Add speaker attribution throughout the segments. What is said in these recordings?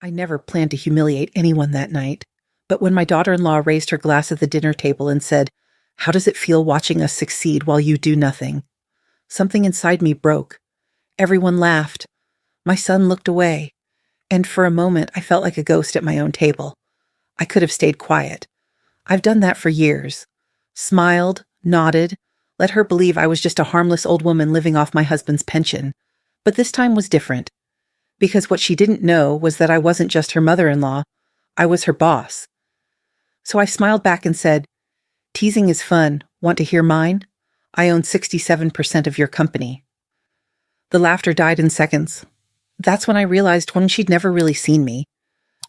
Speaker 1: I never planned to humiliate anyone that night, but when my daughter-in-law raised her glass at the dinner table and said, "How does it feel watching us succeed while you do nothing?" Something inside me broke. Everyone laughed. My son looked away, and for a moment I felt like a ghost at my own table. I could have stayed quiet. I've done that for years. Smiled, nodded, let her believe I was just a harmless old woman living off my husband's pension. But this time was different, because what she didn't know was that I wasn't just her mother-in-law, I was her boss. So I smiled back and said, "Teasing is fun. Want to hear mine? I own 67% of your company." The laughter died in seconds. That's when I realized one, she'd never really seen me.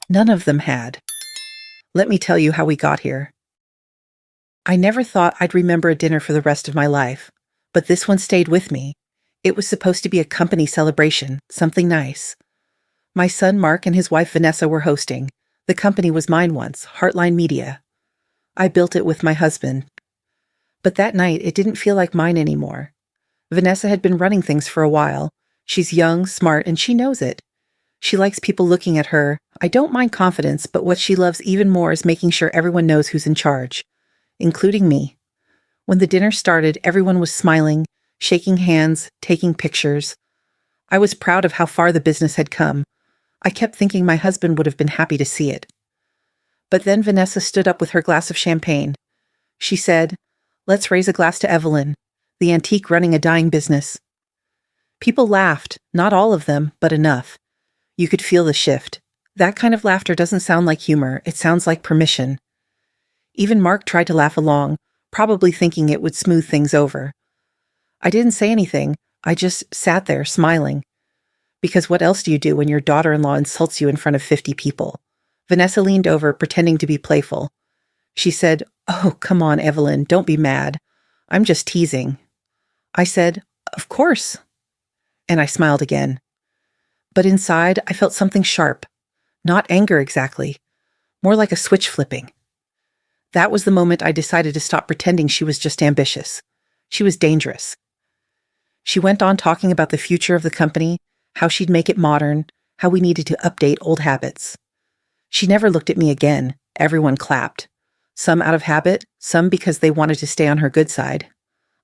Speaker 1: None of them had. Let me tell you how we got here. I never thought I'd remember a dinner for the rest of my life, but this one stayed with me. It was supposed to be a company celebration, something nice. My son Mark and his wife Vanessa were hosting. The company was mine once, Heartline Media. I built it with my husband. But that night, it didn't feel like mine anymore. Vanessa had been running things for a while. She's young, smart, and she knows it. She likes people looking at her. I don't mind confidence, but what she loves even more is making sure everyone knows who's in charge, including me. When the dinner started, everyone was smiling, shaking hands, taking pictures. I was proud of how far the business had come. I kept thinking my husband would have been happy to see it. But then Vanessa stood up with her glass of champagne. She said, "Let's raise a glass to Evelyn, the antique running a dying business." People laughed, not all of them, but enough. You could feel the shift. That kind of laughter doesn't sound like humor, it sounds like permission. Even Mark tried to laugh along, probably thinking it would smooth things over. I didn't say anything, I just sat there smiling. Because what else do you do when your daughter-in-law insults you in front of 50 people? Vanessa leaned over, pretending to be playful. She said, "Oh, come on, Evelyn, don't be mad. I'm just teasing." I said, "Of course." And I smiled again. But inside, I felt something sharp. Not anger exactly. More like a switch flipping. That was the moment I decided to stop pretending she was just ambitious. She was dangerous. She went on talking about the future of the company, how she'd make it modern, how we needed to update old habits. She never looked at me again. Everyone clapped. Some out of habit, some because they wanted to stay on her good side.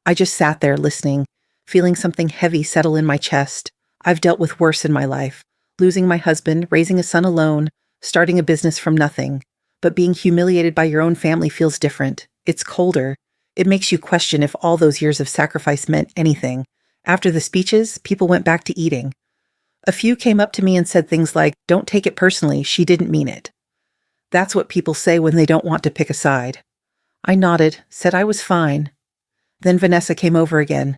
Speaker 1: I just sat there listening, feeling something heavy settle in my chest. I've dealt with worse in my life. Losing my husband, raising a son alone, starting a business from nothing. But being humiliated by your own family feels different. It's colder. It makes you question if all those years of sacrifice meant anything. After the speeches, people went back to eating. A few came up to me and said things like, "Don't take it personally, she didn't mean it." That's what people say when they don't want to pick a side. I nodded, said I was fine. Then Vanessa came over again.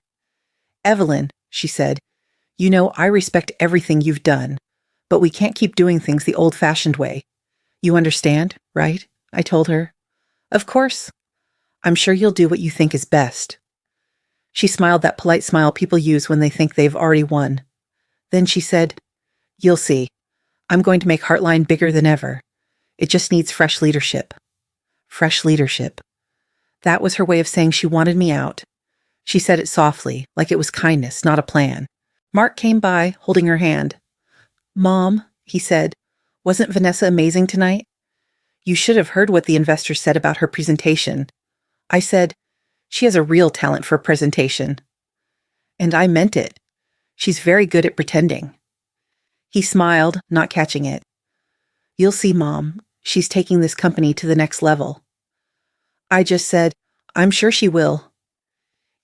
Speaker 1: "Evelyn," she said, "you know I respect everything you've done, but we can't keep doing things the old-fashioned way. You understand, right?" I told her. "Of course. I'm sure you'll do what you think is best." She smiled that polite smile people use when they think they've already won. Then she said, "You'll see. I'm going to make Heartline bigger than ever. It just needs fresh leadership." Fresh leadership. That was her way of saying she wanted me out. She said it softly, like it was kindness, not a plan. Mark came by, holding her hand. "Mom," he said, "wasn't Vanessa amazing tonight? You should have heard what the investors said about her presentation." I said, "She has a real talent for a presentation." And I meant it. She's very good at pretending. He smiled, not catching it. "You'll see, Mom. She's taking this company to the next level." I just said, "I'm sure she will."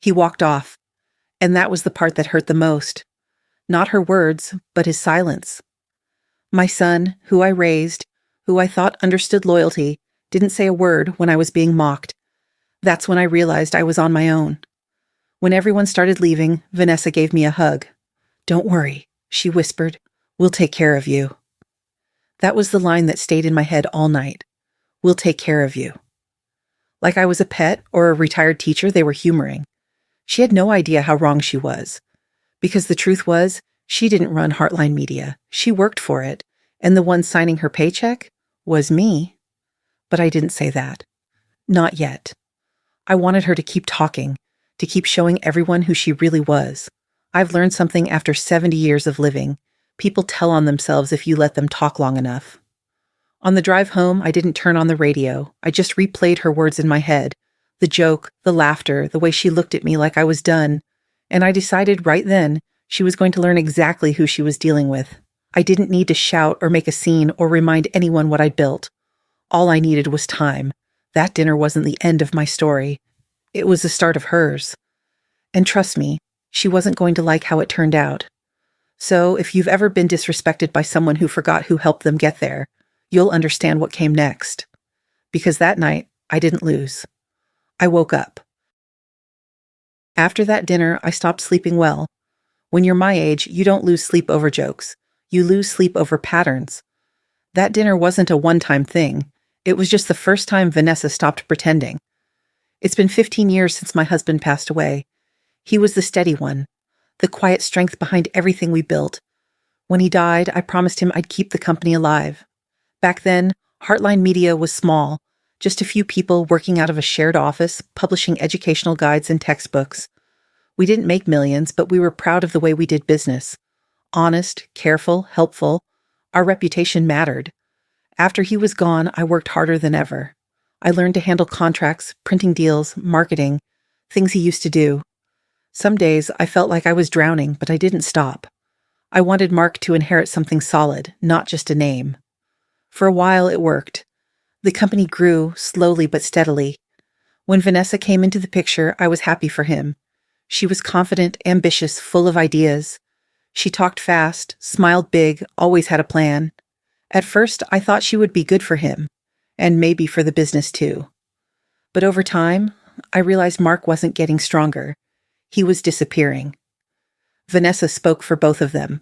Speaker 1: He walked off, and that was the part that hurt the most. Not her words, but his silence. My son, who I raised, who I thought understood loyalty, didn't say a word when I was being mocked. That's when I realized I was on my own. When everyone started leaving, Vanessa gave me a hug. "Don't worry," she whispered. "We'll take care of you." That was the line that stayed in my head all night. "We'll take care of you." Like I was a pet or a retired teacher they were humoring. She had no idea how wrong she was. Because the truth was, she didn't run Heartline Media. She worked for it, and the one signing her paycheck was me. But I didn't say that. Not yet. I wanted her to keep talking, to keep showing everyone who she really was. I've learned something after 70 years of living. People tell on themselves if you let them talk long enough. On the drive home, I didn't turn on the radio. I just replayed her words in my head. The joke, the laughter, the way she looked at me like I was done. And I decided right then she was going to learn exactly who she was dealing with. I didn't need to shout or make a scene or remind anyone what I'd built. All I needed was time. That dinner wasn't the end of my story. It was the start of hers. And trust me, she wasn't going to like how it turned out. So if you've ever been disrespected by someone who forgot who helped them get there, you'll understand what came next. Because that night, I didn't lose. I woke up. After that dinner, I stopped sleeping well. When you're my age, you don't lose sleep over jokes. You lose sleep over patterns. That dinner wasn't a one-time thing. It was just the first time Vanessa stopped pretending. It's been 15 years since my husband passed away. He was the steady one, the quiet strength behind everything we built. When he died, I promised him I'd keep the company alive. Back then, Heartline Media was small, just a few people working out of a shared office, publishing educational guides and textbooks. We didn't make millions, but we were proud of the way we did business. Honest, careful, helpful. Our reputation mattered. After he was gone, I worked harder than ever. I learned to handle contracts, printing deals, marketing, things he used to do. Some days I felt like I was drowning, but I didn't stop. I wanted Mark to inherit something solid, not just a name. For a while it worked. The company grew, slowly but steadily. When Vanessa came into the picture, I was happy for him. She was confident, ambitious, full of ideas. She talked fast, smiled big, always had a plan. At first, I thought she would be good for him, and maybe for the business too. But over time, I realized Mark wasn't getting stronger. He was disappearing. Vanessa spoke for both of them.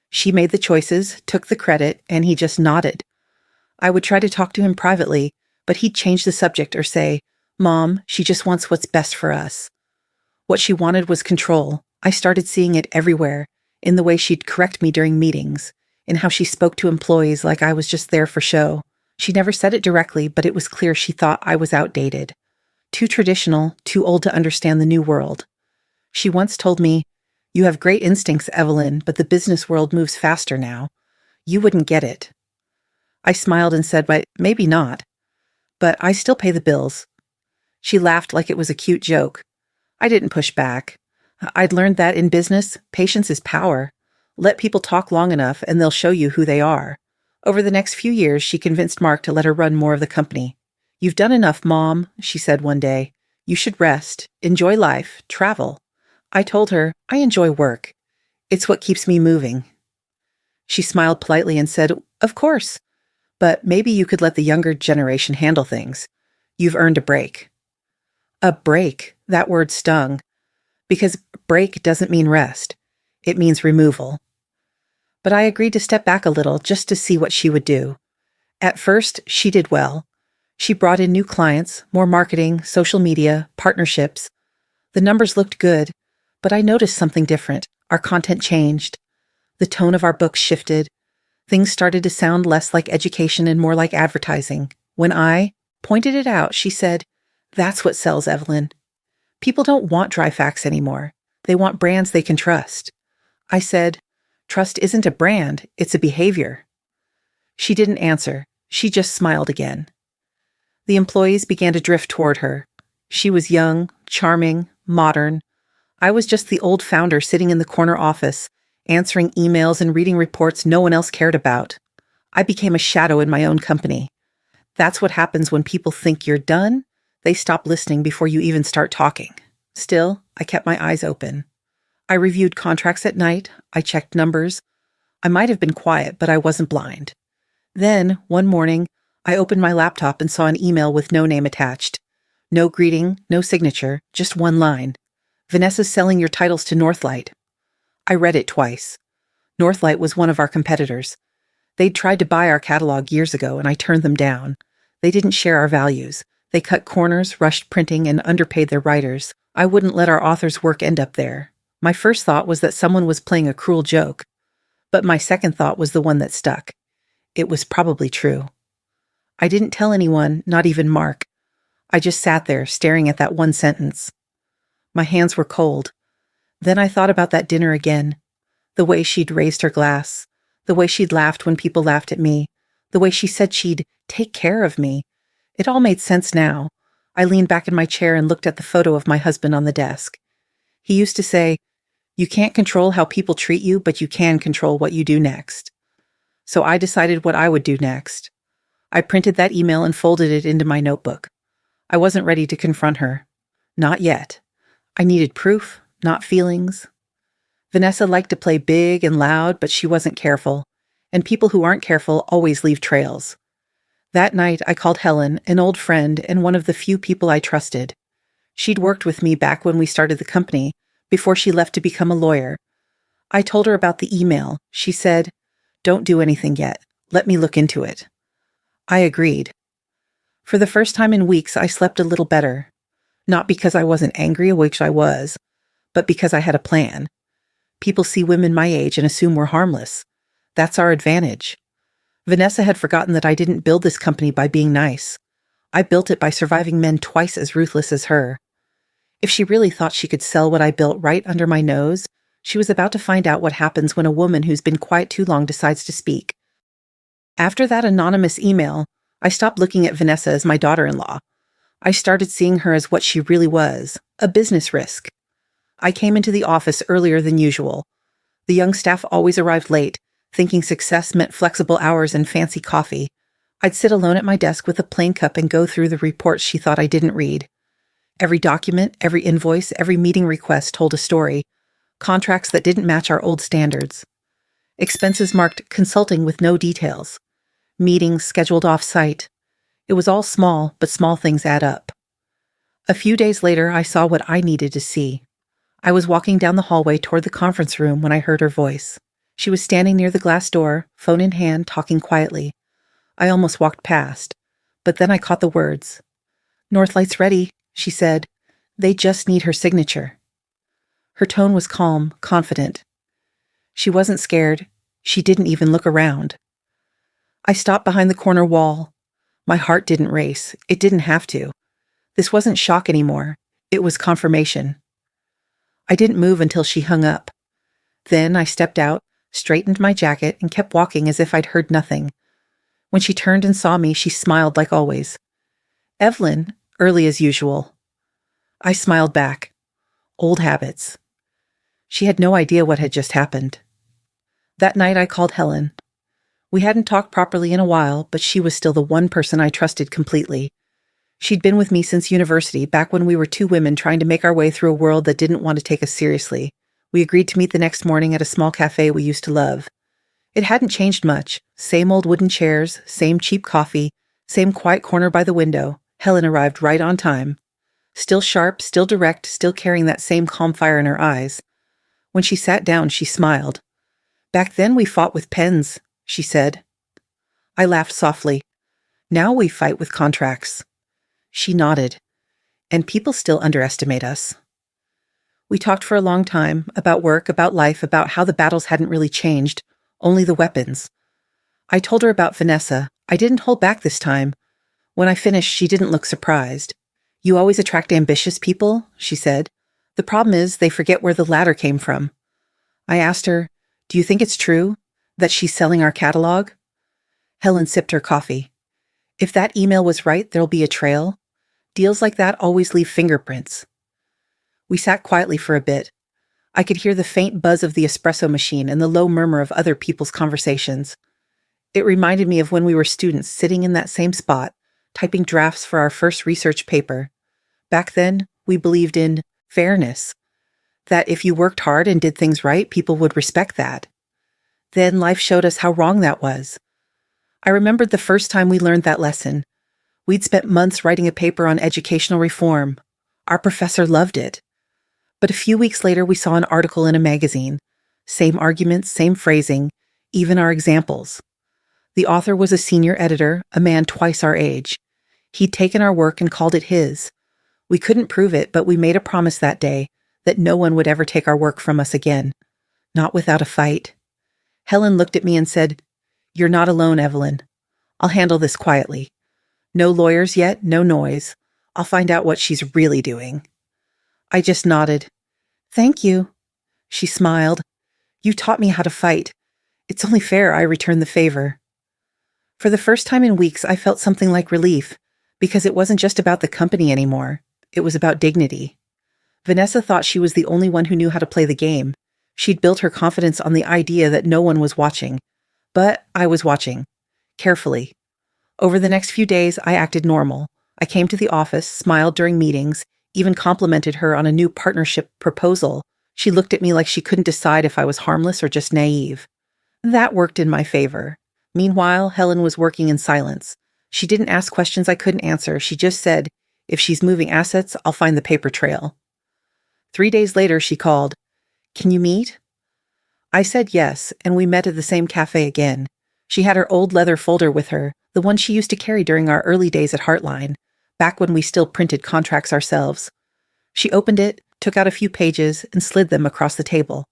Speaker 1: She made the choices, took the credit, and he just nodded. I would try to talk to him privately, but he'd change the subject or say, "Mom, she just wants what's best for us." What she wanted was control. I started seeing it everywhere, in the way she'd correct me during meetings, in how she spoke to employees like I was just there for show. She never said it directly, but it was clear she thought I was outdated. Too traditional, too old to understand the new world. She once told me, "You have great instincts, Evelyn, but the business world moves faster now. You wouldn't get it." I smiled and said, "But maybe not. But I still pay the bills." She laughed like it was a cute joke. I didn't push back. I'd learned that in business, patience is power. Let people talk long enough and they'll show you who they are. Over the next few years, she convinced Mark to let her run more of the company. "You've done enough, Mom," she said one day. "You should rest, enjoy life, travel." I told her, "I enjoy work. It's what keeps me moving." She smiled politely and said, "Of course. But maybe you could let the younger generation handle things. You've earned a break." A break, that word stung. Because break doesn't mean rest. It means removal. But I agreed to step back a little just to see what she would do. At first, she did well. She brought in new clients, more marketing, social media, partnerships. The numbers looked good, but I noticed something different. Our content changed. The tone of our books shifted. Things started to sound less like education and more like advertising. When I pointed it out, she said, "That's what sells, Evelyn. People don't want dry facts anymore. They want brands they can trust." I said, "Trust isn't a brand, it's a behavior." She didn't answer. She just smiled again. The employees began to drift toward her. She was young, charming, modern. I was just the old founder sitting in the corner office, answering emails and reading reports no one else cared about. I became a shadow in my own company. That's what happens when people think you're done. They stop listening before you even start talking. Still, I kept my eyes open. I reviewed contracts at night. I checked numbers. I might have been quiet, but I wasn't blind. Then, one morning, I opened my laptop and saw an email with no name attached. No greeting, no signature, just one line. "Vanessa's selling your titles to Northlight." I read it twice. Northlight was one of our competitors. They'd tried to buy our catalog years ago, and I turned them down. They didn't share our values. They cut corners, rushed printing, and underpaid their writers. I wouldn't let our authors' work end up there. My first thought was that someone was playing a cruel joke. But my second thought was the one that stuck. It was probably true. I didn't tell anyone, not even Mark. I just sat there, staring at that one sentence. My hands were cold. Then I thought about that dinner again. The way she'd raised her glass. The way she'd laughed when people laughed at me. The way she said she'd take care of me. It all made sense now. I leaned back in my chair and looked at the photo of my husband on the desk. He used to say, "You can't control how people treat you, but you can control what you do next." So I decided what I would do next. I printed that email and folded it into my notebook. I wasn't ready to confront her. Not yet. I needed proof, not feelings. Vanessa liked to play big and loud, but she wasn't careful. And people who aren't careful always leave trails. That night, I called Helen, an old friend and one of the few people I trusted. She'd worked with me back when we started the company, before she left to become a lawyer. I told her about the email. She said, "Don't do anything yet. Let me look into it." I agreed. For the first time in weeks, I slept a little better. Not because I wasn't angry, which I was, but because I had a plan. People see women my age and assume we're harmless. That's our advantage. Vanessa had forgotten that I didn't build this company by being nice. I built it by surviving men twice as ruthless as her. If she really thought she could sell what I built right under my nose, she was about to find out what happens when a woman who's been quiet too long decides to speak. After that anonymous email, I stopped looking at Vanessa as my daughter-in-law. I started seeing her as what she really was, a business risk. I came into the office earlier than usual. The young staff always arrived late, thinking success meant flexible hours and fancy coffee. I'd sit alone at my desk with a plain cup and go through the reports she thought I didn't read. Every document, every invoice, every meeting request told a story. Contracts that didn't match our old standards. Expenses marked consulting with no details. Meetings scheduled off-site. It was all small, but small things add up. A few days later, I saw what I needed to see. I was walking down the hallway toward the conference room when I heard her voice. She was standing near the glass door, phone in hand, talking quietly. I almost walked past, but then I caught the words. "Northlight's ready," she said. "They just need her signature." Her tone was calm, confident. She wasn't scared. She didn't even look around. I stopped behind the corner wall. My heart didn't race. It didn't have to. This wasn't shock anymore. It was confirmation. I didn't move until she hung up. Then I stepped out, straightened my jacket, and kept walking as if I'd heard nothing. When she turned and saw me, she smiled like always. "Evelyn," early as usual. I smiled back. Old habits. She had no idea what had just happened. That night I called Helen. We hadn't talked properly in a while, but she was still the one person I trusted completely. She'd been with me since university, back when we were two women trying to make our way through a world that didn't want to take us seriously. We agreed to meet the next morning at a small cafe we used to love. It hadn't changed much. Same old wooden chairs, same cheap coffee, same quiet corner by the window. Helen arrived right on time. Still sharp, still direct, still carrying that same calm fire in her eyes. When she sat down, she smiled. "Back then we fought with pens," she said. I laughed softly. "Now we fight with contracts." She nodded. "And people still underestimate us." We talked for a long time, about work, about life, about how the battles hadn't really changed, only the weapons. I told her about Vanessa. I didn't hold back this time. When I finished, she didn't look surprised. "You always attract ambitious people," she said. "The problem is they forget where the ladder came from." I asked her, "Do you think it's true, that she's selling our catalog?" Helen sipped her coffee. "If that email was right, there'll be a trail. Deals like that always leave fingerprints." We sat quietly for a bit. I could hear the faint buzz of the espresso machine and the low murmur of other people's conversations. It reminded me of when we were students sitting in that same spot, typing drafts for our first research paper. Back then, we believed in fairness, that if you worked hard and did things right, people would respect that. Then life showed us how wrong that was. I remembered the first time we learned that lesson. We'd spent months writing a paper on educational reform. Our professor loved it. But a few weeks later, we saw an article in a magazine. Same arguments, same phrasing, even our examples. The author was a senior editor, a man twice our age. He'd taken our work and called it his. We couldn't prove it, but we made a promise that day that no one would ever take our work from us again. Not without a fight. Helen looked at me and said, "You're not alone, Evelyn. I'll handle this quietly. No lawyers yet, no noise. I'll find out what she's really doing." I just nodded. "Thank you." She smiled. "You taught me how to fight. It's only fair I return the favor. For the first time in weeks, I felt something like relief, because it wasn't just about the company anymore. It was about dignity. Vanessa thought she was the only one who knew how to play the game. She'd built her confidence on the idea that no one was watching. But I was watching. Carefully. Over the next few days, I acted normal. I came to the office, smiled during meetings, even complimented her on a new partnership proposal. She looked at me like she couldn't decide if I was harmless or just naive. That worked in my favor. Meanwhile, Helen was working in silence. She didn't ask questions I couldn't answer. She just said, "If she's moving assets, I'll find the paper trail." 3 days later, she called. "Can you meet?" I said yes, and we met at the same cafe again. She had her old leather folder with her, the one she used to carry during our early days at Heartline, back when we still printed contracts ourselves. She opened it, took out a few pages, and slid them across the table.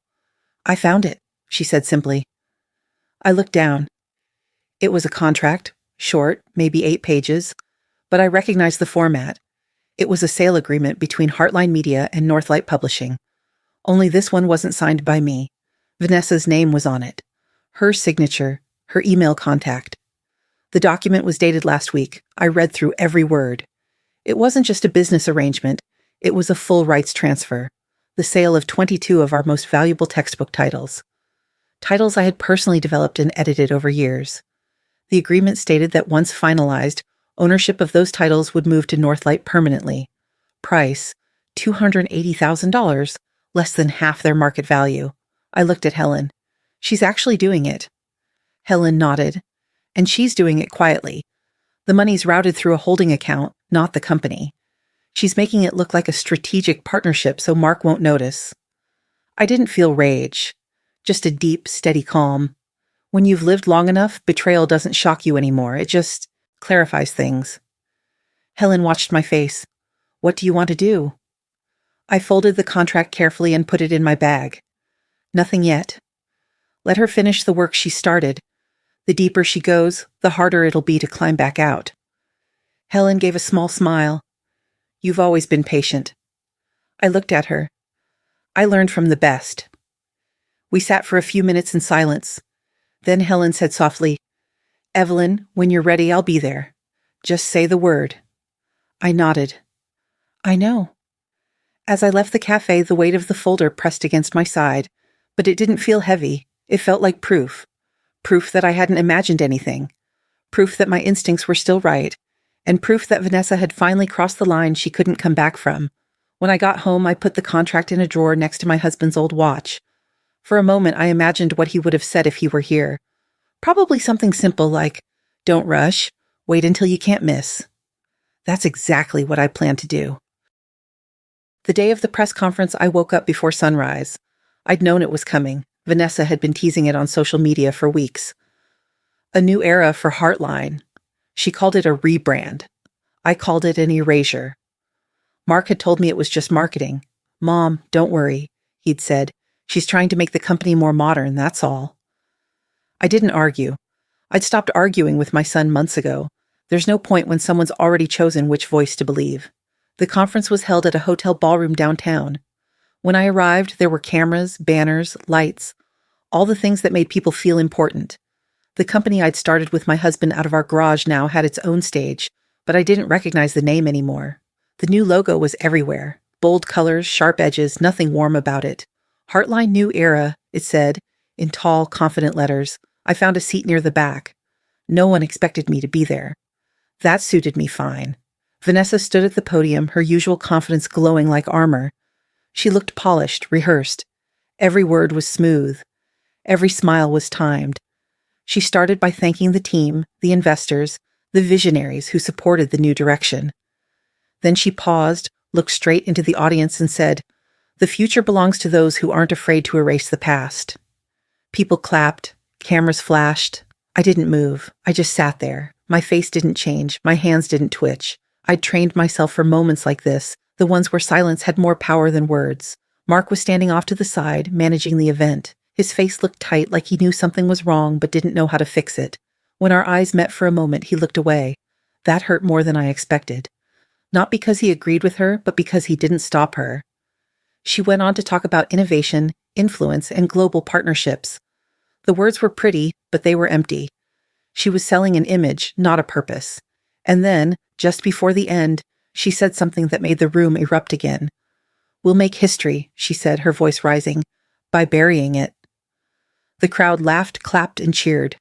Speaker 1: "I found it," she said simply. I looked down. It was a contract, short, maybe 8 pages, but I recognized the format. It was a sale agreement between Heartline Media and Northlight Publishing. Only this one wasn't signed by me. Vanessa's name was on it. Her signature, her email contact. The document was dated last week. I read through every word. It wasn't just a business arrangement. It was a full rights transfer. The sale of 22 of our most valuable textbook titles. Titles I had personally developed and edited over years. The agreement stated that once finalized, ownership of those titles would move to Northlight permanently. Price, $280,000, less than half their market value. I looked at Helen. She's actually doing it. Helen nodded. And she's doing it quietly. The money's routed through a holding account, not the company. She's making it look like a strategic partnership so Mark won't notice. I didn't feel rage, just a deep, steady calm. When you've lived long enough, betrayal doesn't shock you anymore. It just clarifies things. Helen watched my face. "What do you want to do?" I folded the contract carefully and put it in my bag. "Nothing yet. Let her finish the work she started. The deeper she goes, the harder it'll be to climb back out." Helen gave a small smile. "You've always been patient." I looked at her. I learned from the best. We sat for a few minutes in silence. Then Helen said softly, "Evelyn, when you're ready, I'll be there. Just say the word." I nodded. "I know." As I left the cafe, the weight of the folder pressed against my side, but it didn't feel heavy. It felt like proof. Proof that I hadn't imagined anything. Proof that my instincts were still right. And proof that Vanessa had finally crossed the line she couldn't come back from. When I got home, I put the contract in a drawer next to my husband's old watch. For a moment, I imagined what he would have said if he were here. Probably something simple like, "Don't rush. Wait until you can't miss." That's exactly what I planned to do. The day of the press conference, I woke up before sunrise. I'd known it was coming. Vanessa had been teasing it on social media for weeks. A new era for Heartline. She called it a rebrand. I called it an erasure. Mark had told me it was just marketing. "Mom, don't worry," he'd said. "She's trying to make the company more modern, that's all." I didn't argue. I'd stopped arguing with my son months ago. There's no point when someone's already chosen which voice to believe. The conference was held at a hotel ballroom downtown. When I arrived, there were cameras, banners, lights, all the things that made people feel important. The company I'd started with my husband out of our garage now had its own stage, but I didn't recognize the name anymore. The new logo was everywhere. Bold colors, sharp edges, nothing warm about it. Heartline New Era, it said, in tall, confident letters. I found a seat near the back. No one expected me to be there. That suited me fine. Vanessa stood at the podium, her usual confidence glowing like armor. She looked polished, rehearsed. Every word was smooth. Every smile was timed. She started by thanking the team, the investors, the visionaries who supported the new direction. Then she paused, looked straight into the audience and said, "The future belongs to those who aren't afraid to erase the past." People clapped, cameras flashed. I didn't move. I just sat there. My face didn't change. My hands didn't twitch. I'd trained myself for moments like this, the ones where silence had more power than words. Mark was standing off to the side, managing the event. His face looked tight, like he knew something was wrong but didn't know how to fix it. When our eyes met for a moment, he looked away. That hurt more than I expected. Not because he agreed with her, but because he didn't stop her. She went on to talk about innovation, influence, and global partnerships. The words were pretty, but they were empty. She was selling an image, not a purpose. And then, just before the end, she said something that made the room erupt again. "We'll make history," she said, her voice rising, "by burying it." The crowd laughed, clapped, and cheered.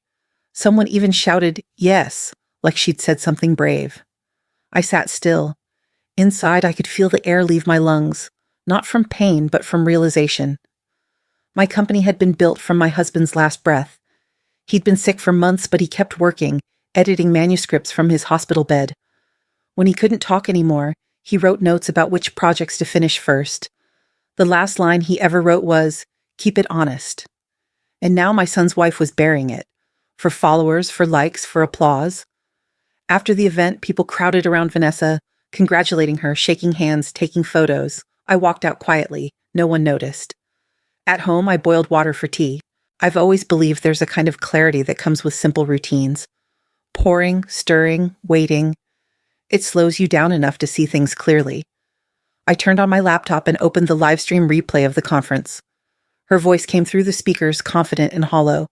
Speaker 1: Someone even shouted, "Yes," like she'd said something brave. I sat still. Inside, I could feel the air leave my lungs, not from pain, but from realization. My company had been built from my husband's last breath. He'd been sick for months, but he kept working, editing manuscripts from his hospital bed. When he couldn't talk anymore, he wrote notes about which projects to finish first. The last line he ever wrote was, "Keep it honest." And now my son's wife was burying it. For followers, for likes, for applause. After the event, people crowded around Vanessa, congratulating her, shaking hands, taking photos. I walked out quietly. No one noticed. At home, I boiled water for tea. I've always believed there's a kind of clarity that comes with simple routines. Pouring, stirring, waiting. It slows you down enough to see things clearly. I turned on my laptop and opened the live stream replay of the conference. Her voice came through the speakers, confident and hollow.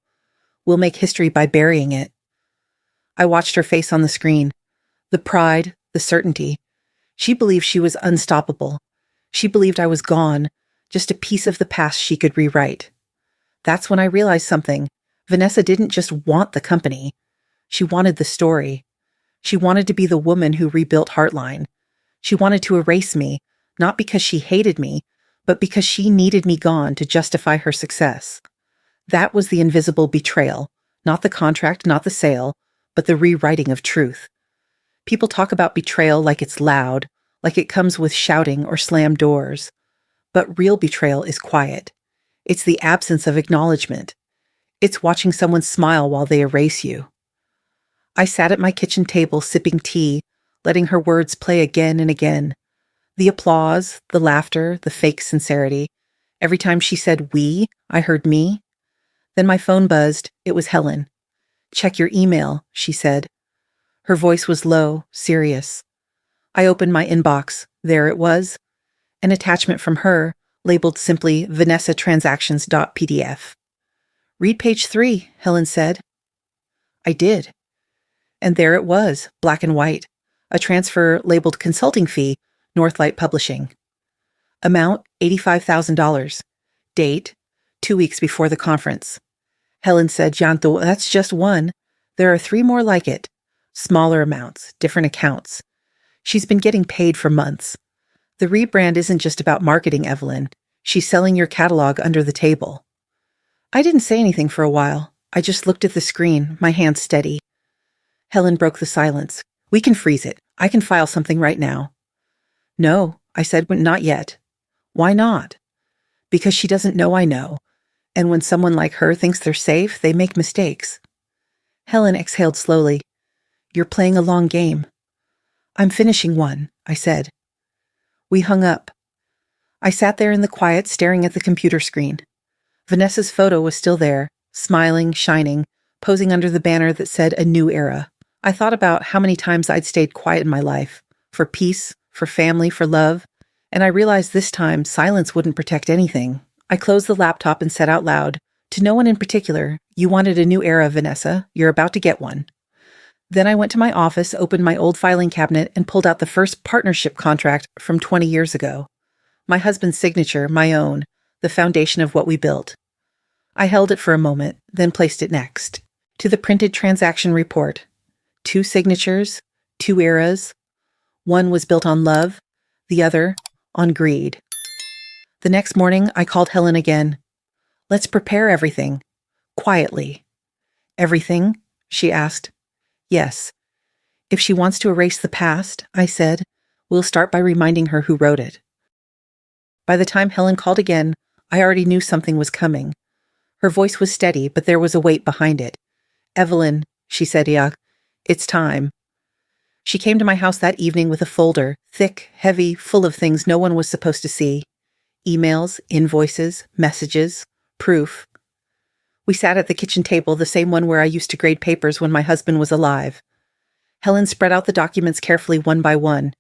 Speaker 1: "We'll make history by burying it." I watched her face on the screen. The pride, the certainty. She believed she was unstoppable. She believed I was gone, just a piece of the past she could rewrite. That's when I realized something. Vanessa didn't just want the company. She wanted the story. She wanted to be the woman who rebuilt Heartline. She wanted to erase me, not because she hated me, but because she needed me gone to justify her success. That was the invisible betrayal, not the contract, not the sale, but the rewriting of truth. People talk about betrayal like it's loud, like it comes with shouting or slammed doors. But real betrayal is quiet. It's the absence of acknowledgement. It's watching someone smile while they erase you. I sat at my kitchen table sipping tea, letting her words play again and again. The applause, the laughter, the fake sincerity. Every time she said "we," I heard me. Then my phone buzzed. It was Helen. "Check your email," she said. Her voice was low, serious. I opened my inbox. There it was. An attachment from her, labeled simply vanessatransactions.pdf. "Read page 3, Helen said. I did. And there it was, black and white. A transfer labeled consulting fee, Northlight Publishing. Amount, $85,000. Date, 2 weeks before the conference. Helen said, "Janto, that's just one. There are 3 more like it. Smaller amounts, different accounts. She's been getting paid for months. The rebrand isn't just about marketing, Evelyn. She's selling your catalog under the table." I didn't say anything for a while. I just looked at the screen, my hands steady. Helen broke the silence. "We can freeze it. I can file something right now." "No," I said, "but not yet." "Why not?" "Because she doesn't know I know. And when someone like her thinks they're safe, they make mistakes." Helen exhaled slowly. "You're playing a long game." "I'm finishing one," I said. We hung up. I sat there in the quiet, staring at the computer screen. Vanessa's photo was still there, smiling, shining, posing under the banner that said "A New Era." I thought about how many times I'd stayed quiet in my life, for peace, for family, for love, and I realized this time silence wouldn't protect anything. I closed the laptop and said out loud, to no one in particular, "You wanted a new era, Vanessa. You're about to get one." Then I went to my office, opened my old filing cabinet, and pulled out the first partnership contract from 20 years ago. My husband's signature, my own, the foundation of what we built. I held it for a moment, then placed it next to the printed transaction report. 2 signatures, 2 eras. One was built on love, the other on greed. The next morning, I called Helen again. "Let's prepare everything." Quietly. "Everything?" she asked. "Yes. If she wants to erase the past," I said, "we'll start by reminding her who wrote it." By the time Helen called again, I already knew something was coming. Her voice was steady, but there was a weight behind it. "Evelyn," she said, "it's time." She came to my house that evening with a folder, thick, heavy, full of things no one was supposed to see. Emails, invoices, messages, proof. We sat at the kitchen table, the same one where I used to grade papers when my husband was alive. Helen spread out the documents carefully one by one.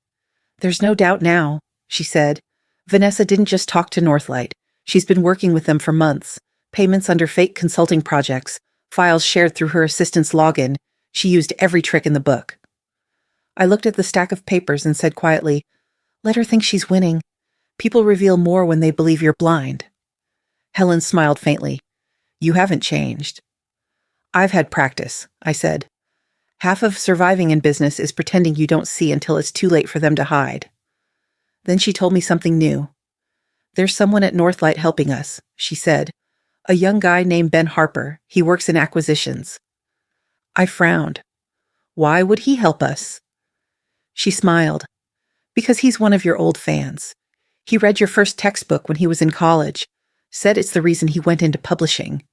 Speaker 1: "There's no doubt now," she said. "Vanessa didn't just talk to Northlight. She's been working with them for months. Payments under fake consulting projects, files shared through her assistant's login. She used every trick in the book. I looked at the stack of papers and said quietly, "Let her think she's winning. People reveal more when they believe you're blind." Helen smiled faintly. "You haven't changed." "I've had practice," I said. "Half of surviving in business is pretending you don't see until it's too late for them to hide." Then she told me something new. "There's someone at Northlight helping us," she said. "A young guy named Ben Harper. He works in acquisitions." I frowned. "Why would he help us?" She smiled. "Because he's one of your old fans. He read your first textbook when he was in college, said it's the reason he went into publishing."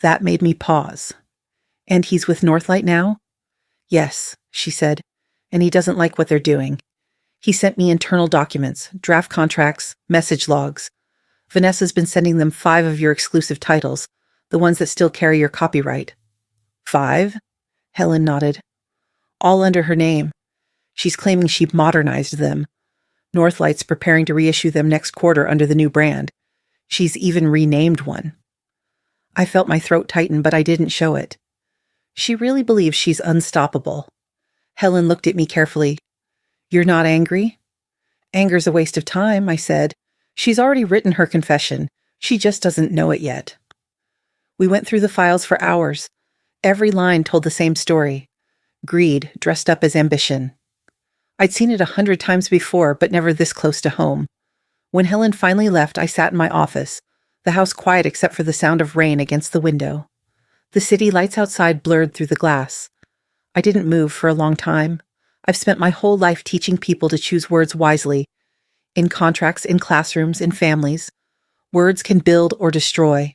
Speaker 1: That made me pause. "And he's with Northlight now?" "Yes," she said, "and he doesn't like what they're doing. He sent me internal documents, draft contracts, message logs. Vanessa's been sending them 5 of your exclusive titles, the ones that still carry your copyright." "5?" Helen nodded. "All under her name. She's claiming she modernized them. Northlight's preparing to reissue them next quarter under the new brand. She's even renamed one." I felt my throat tighten, but I didn't show it. She really believes she's unstoppable. Helen looked at me carefully. "You're not angry?" "Anger's a waste of time," I said. "She's already written her confession. She just doesn't know it yet." We went through the files for hours. Every line told the same story. Greed dressed up as ambition. I'd seen it 100 times before, but never this close to home. When Helen finally left, I sat in my office, the house quiet except for the sound of rain against the window. The city lights outside blurred through the glass. I didn't move for a long time. I've spent my whole life teaching people to choose words wisely. In contracts, in classrooms, in families. Words can build or destroy.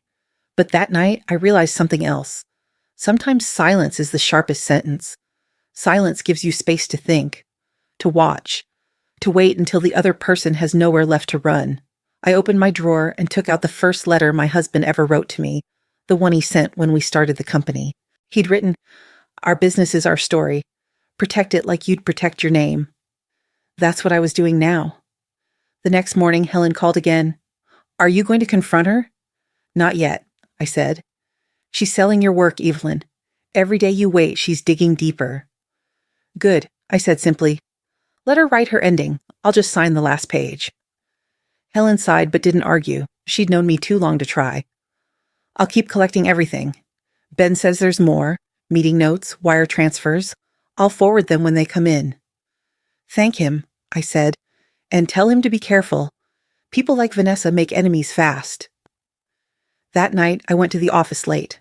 Speaker 1: But that night, I realized something else. Sometimes silence is the sharpest sentence. Silence gives you space to think, to watch, to wait until the other person has nowhere left to run. I opened my drawer and took out the first letter my husband ever wrote to me, the one he sent when we started the company. He'd written, "Our business is our story. Protect it like you'd protect your name." That's what I was doing now. The next morning, Helen called again. "Are you going to confront her?" "Not yet," I said. "She's selling your work, Evelyn. Every day you wait, she's digging deeper." "Good," I said simply. "Let her write her ending. I'll just sign the last page." Helen sighed but didn't argue. She'd known me too long to try. "I'll keep collecting everything. Ben says there's more. Meeting notes, wire transfers. I'll forward them when they come in." "Thank him," I said, "and tell him to be careful. People like Vanessa make enemies fast." That night, I went to the office late.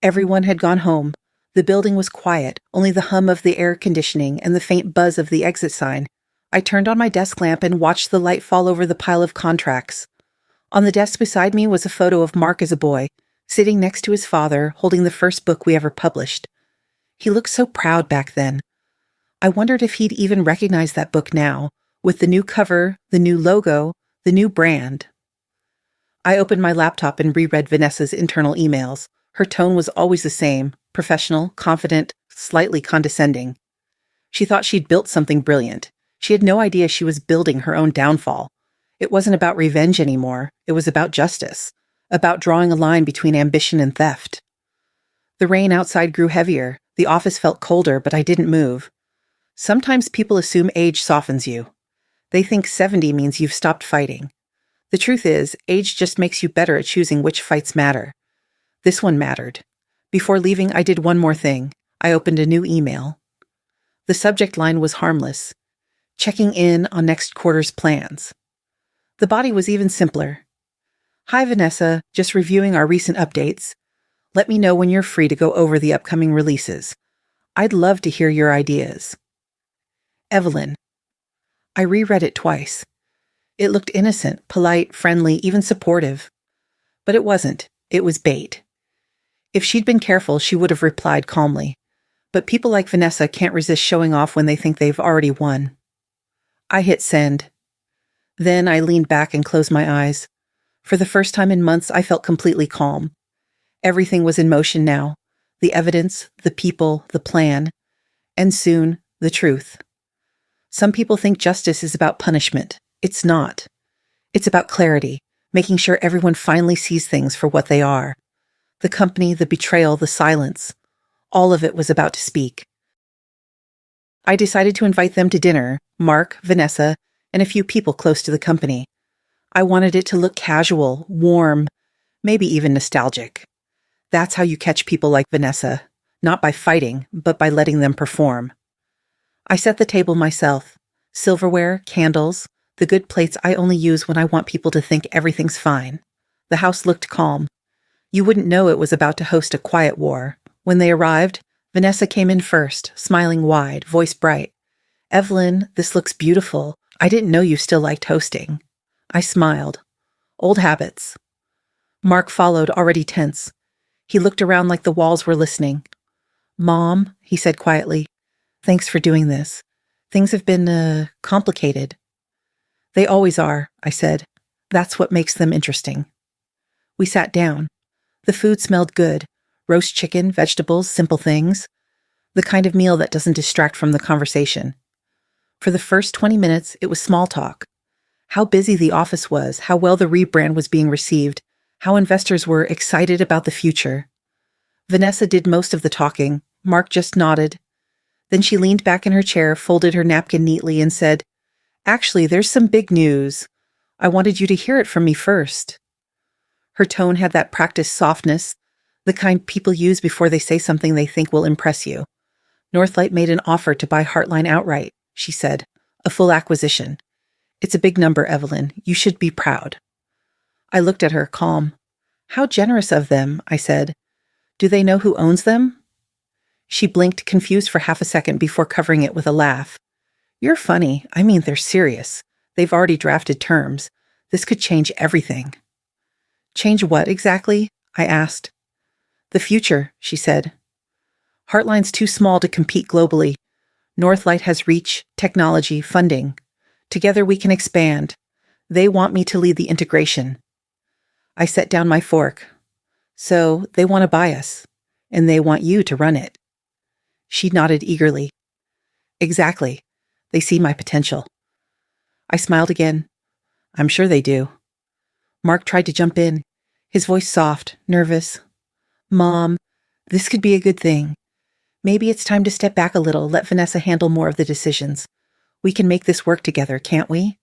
Speaker 1: Everyone had gone home. The building was quiet, only the hum of the air conditioning and the faint buzz of the exit sign. I turned on my desk lamp and watched the light fall over the pile of contracts. On the desk beside me was a photo of Mark as a boy, sitting next to his father, holding the first book we ever published. He looked so proud back then. I wondered if he'd even recognize that book now, with the new cover, the new logo, the new brand. I opened my laptop and reread Vanessa's internal emails. Her tone was always the same, professional, confident, slightly condescending. She thought she'd built something brilliant. She had no idea she was building her own downfall. It wasn't about revenge anymore. It was about justice, about drawing a line between ambition and theft. The rain outside grew heavier. The office felt colder, but I didn't move. Sometimes people assume age softens you. They think 70 means you've stopped fighting. The truth is, age just makes you better at choosing which fights matter. This one mattered. Before leaving, I did one more thing. I opened a new email. The subject line was harmless. Checking in on next quarter's plans. The body was even simpler. "Hi, Vanessa. Just reviewing our recent updates. Let me know when you're free to go over the upcoming releases. I'd love to hear your ideas. Evelyn." I reread it twice. It looked innocent, polite, friendly, even supportive. But it wasn't. It was bait. If she'd been careful, she would have replied calmly. But people like Vanessa can't resist showing off when they think they've already won. I hit send. Then I leaned back and closed my eyes. For the first time in months, I felt completely calm. Everything was in motion now. The evidence, the people, the plan. And soon, the truth. Some people think justice is about punishment. It's not. It's about clarity, making sure everyone finally sees things for what they are. The company, the betrayal, the silence. All of it was about to speak. I decided to invite them to dinner, Mark, Vanessa, and a few people close to the company. I wanted it to look casual, warm, maybe even nostalgic. That's how you catch people like Vanessa, not by fighting, but by letting them perform. I set the table myself. Silverware, candles, the good plates I only use when I want people to think everything's fine. The house looked calm. You wouldn't know it was about to host a quiet war. When they arrived, Vanessa came in first, smiling wide, voice bright. "Evelyn, this looks beautiful. I didn't know you still liked hosting." I smiled. Old habits. Mark followed, already tense. He looked around like the walls were listening. "Mom," he said quietly, "thanks for doing this. Things have been, complicated." "They always are," I said. "That's what makes them interesting." We sat down. The food smelled good. Roast chicken, vegetables, simple things. The kind of meal that doesn't distract from the conversation. For the first 20 minutes, it was small talk. How busy the office was, how well the rebrand was being received, how investors were excited about the future. Vanessa did most of the talking. Mark just nodded. Then she leaned back in her chair, folded her napkin neatly, and said, "Actually, there's some big news. I wanted you to hear it from me first." Her tone had that practiced softness, the kind people use before they say something they think will impress you. "Northlight made an offer to buy Heartline outright," she said. "A full acquisition. It's a big number, Evelyn. You should be proud." I looked at her, calm. "How generous of them," I said. "Do they know who owns them?" She blinked, confused for half a second before covering it with a laugh. "You're funny. I mean, they're serious. They've already drafted terms. This could change everything." "Change what exactly?" I asked. "The future," she said. "Heartline's too small to compete globally. Northlight has reach, technology, funding. Together we can expand. They want me to lead the integration." I set down my fork. "So they want to buy us, and they want you to run it." She nodded eagerly. "Exactly. They see my potential." I smiled again. "I'm sure they do." Mark tried to jump in, his voice soft, nervous. "Mom, this could be a good thing. Maybe it's time to step back a little, let Vanessa handle more of the decisions. We can make this work together, can't we?"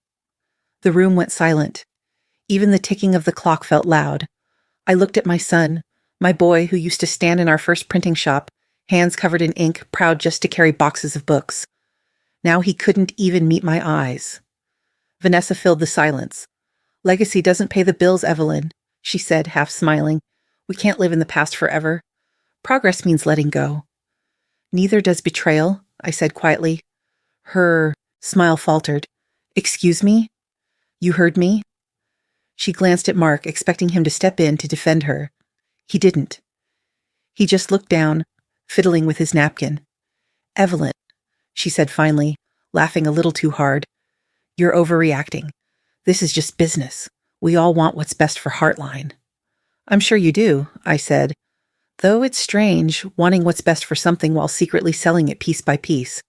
Speaker 1: The room went silent. Even the ticking of the clock felt loud. I looked at my son, my boy who used to stand in our first printing shop, hands covered in ink, proud just to carry boxes of books. Now he couldn't even meet my eyes. Vanessa filled the silence. "Legacy doesn't pay the bills, Evelyn," she said, half smiling. "We can't live in the past forever. Progress means letting go." "Neither does betrayal," I said quietly. Her smile faltered. "Excuse me? You heard me?" She glanced at Mark, expecting him to step in to defend her. He didn't. He just looked down, fiddling with his napkin. "Evelyn," she said finally, laughing a little too hard, "you're overreacting. This is just business. We all want what's best for Heartline." "I'm sure you do," I said, though it's strange, wanting what's best for something while secretly selling it piece by piece.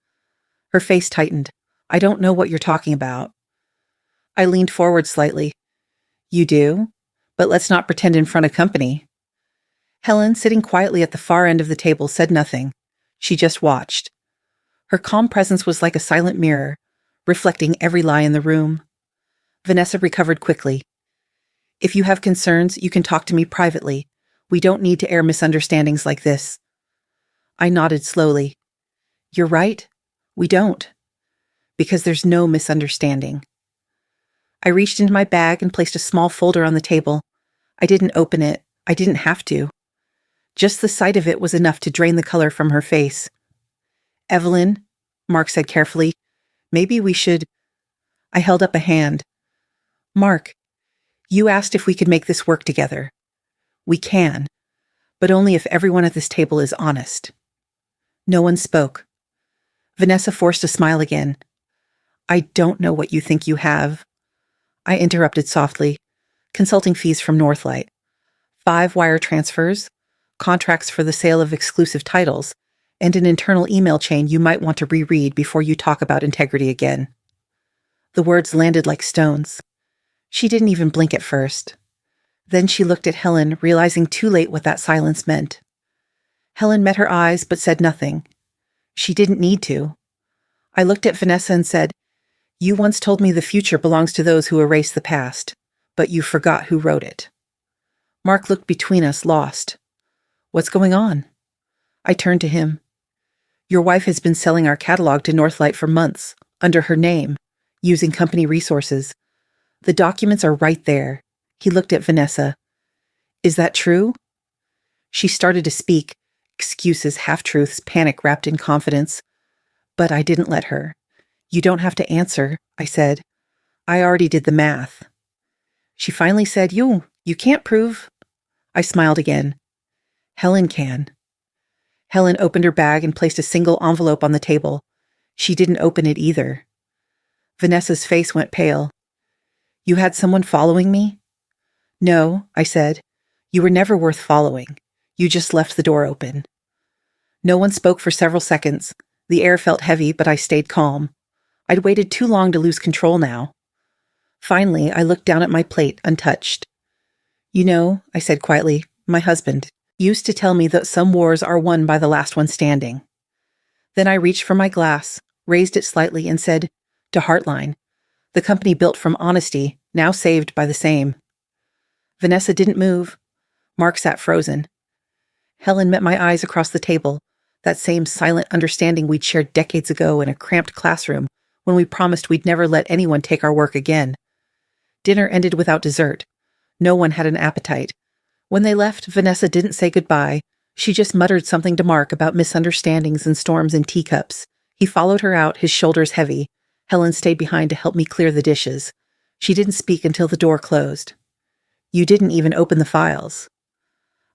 Speaker 1: Her face tightened. "I don't know what you're talking about." I leaned forward slightly. "You do? But let's not pretend in front of company." Helen, sitting quietly at the far end of the table, said nothing. She just watched. Her calm presence was like a silent mirror, reflecting every lie in the room. Vanessa recovered quickly. "If you have concerns, you can talk to me privately. We don't need to air misunderstandings like this." I nodded slowly. "You're right. We don't. Because there's no misunderstanding." I reached into my bag and placed a small folder on the table. I didn't open it. I didn't have to. Just the sight of it was enough to drain the color from her face. "Evelyn," Mark said carefully, "maybe we should—" I held up a hand. "Mark, you asked if we could make this work together. We can, but only if everyone at this table is honest." No one spoke. Vanessa forced a smile again. "I don't know what you think you have." I interrupted softly. "Consulting fees from Northlight. 5 wire transfers, contracts for the sale of exclusive titles, and an internal email chain you might want to reread before you talk about integrity again." The words landed like stones. She didn't even blink at first. Then she looked at Helen, realizing too late what that silence meant. Helen met her eyes but said nothing. She didn't need to. I looked at Vanessa and said, "You once told me the future belongs to those who erase the past, but you forgot who wrote it." Mark looked between us, lost. "What's going on?" I turned to him. "Your wife has been selling our catalog to Northlight for months, under her name, using company resources. The documents are right there." He looked at Vanessa. "Is that true?" She started to speak, excuses, half-truths, panic wrapped in confidence. But I didn't let her. "You don't have to answer," I said. "I already did the math." She finally said, You can't prove." I smiled again. "Helen can." Helen opened her bag and placed a single envelope on the table. She didn't open it either. Vanessa's face went pale. "You had someone following me?" "No," I said. "You were never worth following. You just left the door open." No one spoke for several seconds. The air felt heavy, but I stayed calm. I'd waited too long to lose control now. Finally, I looked down at my plate, untouched. "You know," I said quietly, "my husband used to tell me that some wars are won by the last one standing." Then I reached for my glass, raised it slightly, and said, "To Heartline, the company built from honesty, now saved by the same." Vanessa didn't move. Mark sat frozen. Helen met my eyes across the table, that same silent understanding we'd shared decades ago in a cramped classroom when we promised we'd never let anyone take our work again. Dinner ended without dessert. No one had an appetite. When they left, Vanessa didn't say goodbye. She just muttered something to Mark about misunderstandings and storms in teacups. He followed her out, his shoulders heavy. Helen stayed behind to help me clear the dishes. She didn't speak until the door closed. "You didn't even open the files."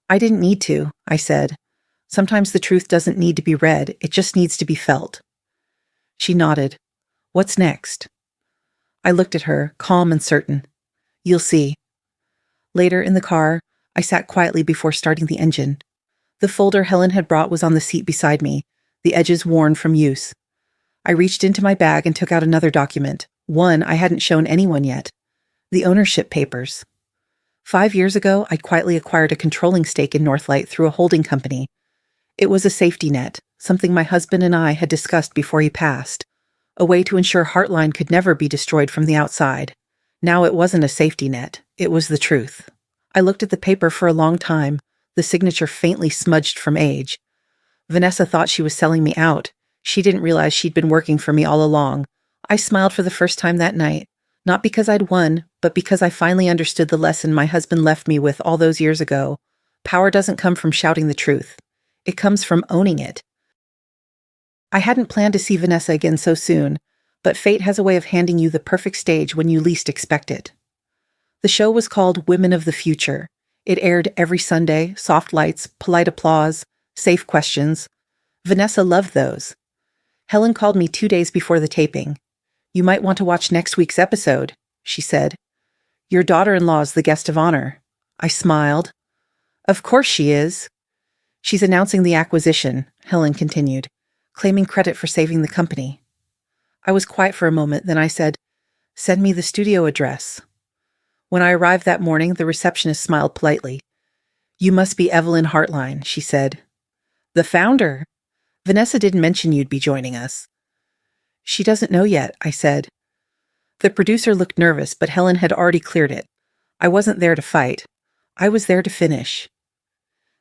Speaker 1: "I didn't need to," I said. "Sometimes the truth doesn't need to be read, it just needs to be felt." She nodded. "What's next?" I looked at her, calm and certain. "You'll see." Later, in the car, I sat quietly before starting the engine. The folder Helen had brought was on the seat beside me, the edges worn from use. I reached into my bag and took out another document, one I hadn't shown anyone yet. The ownership papers. 5 years ago, I'd quietly acquired a controlling stake in Northlight through a holding company. It was a safety net, something my husband and I had discussed before he passed, a way to ensure Heartline could never be destroyed from the outside. Now it wasn't a safety net, it was the truth. I looked at the paper for a long time, the signature faintly smudged from age. Vanessa thought she was selling me out. She didn't realize she'd been working for me all along. I smiled for the first time that night, not because I'd won, but because I finally understood the lesson my husband left me with all those years ago. Power doesn't come from shouting the truth. It comes from owning it. I hadn't planned to see Vanessa again so soon, but fate has a way of handing you the perfect stage when you least expect it. The show was called Women of the Future. It aired every Sunday, soft lights, polite applause, safe questions. Vanessa loved those. Helen called me 2 days before the taping. "You might want to watch next week's episode," she said. "Your daughter-in-law's the guest of honor." I smiled. "Of course she is." "She's announcing the acquisition," Helen continued, claiming credit for saving the company. I was quiet for a moment, then I said, "Send me the studio address." When I arrived that morning, the receptionist smiled politely. "You must be Evelyn Heartline," she said. "The founder. Vanessa didn't mention you'd be joining us." "She doesn't know yet," I said. The producer looked nervous, but Helen had already cleared it. I wasn't there to fight. I was there to finish.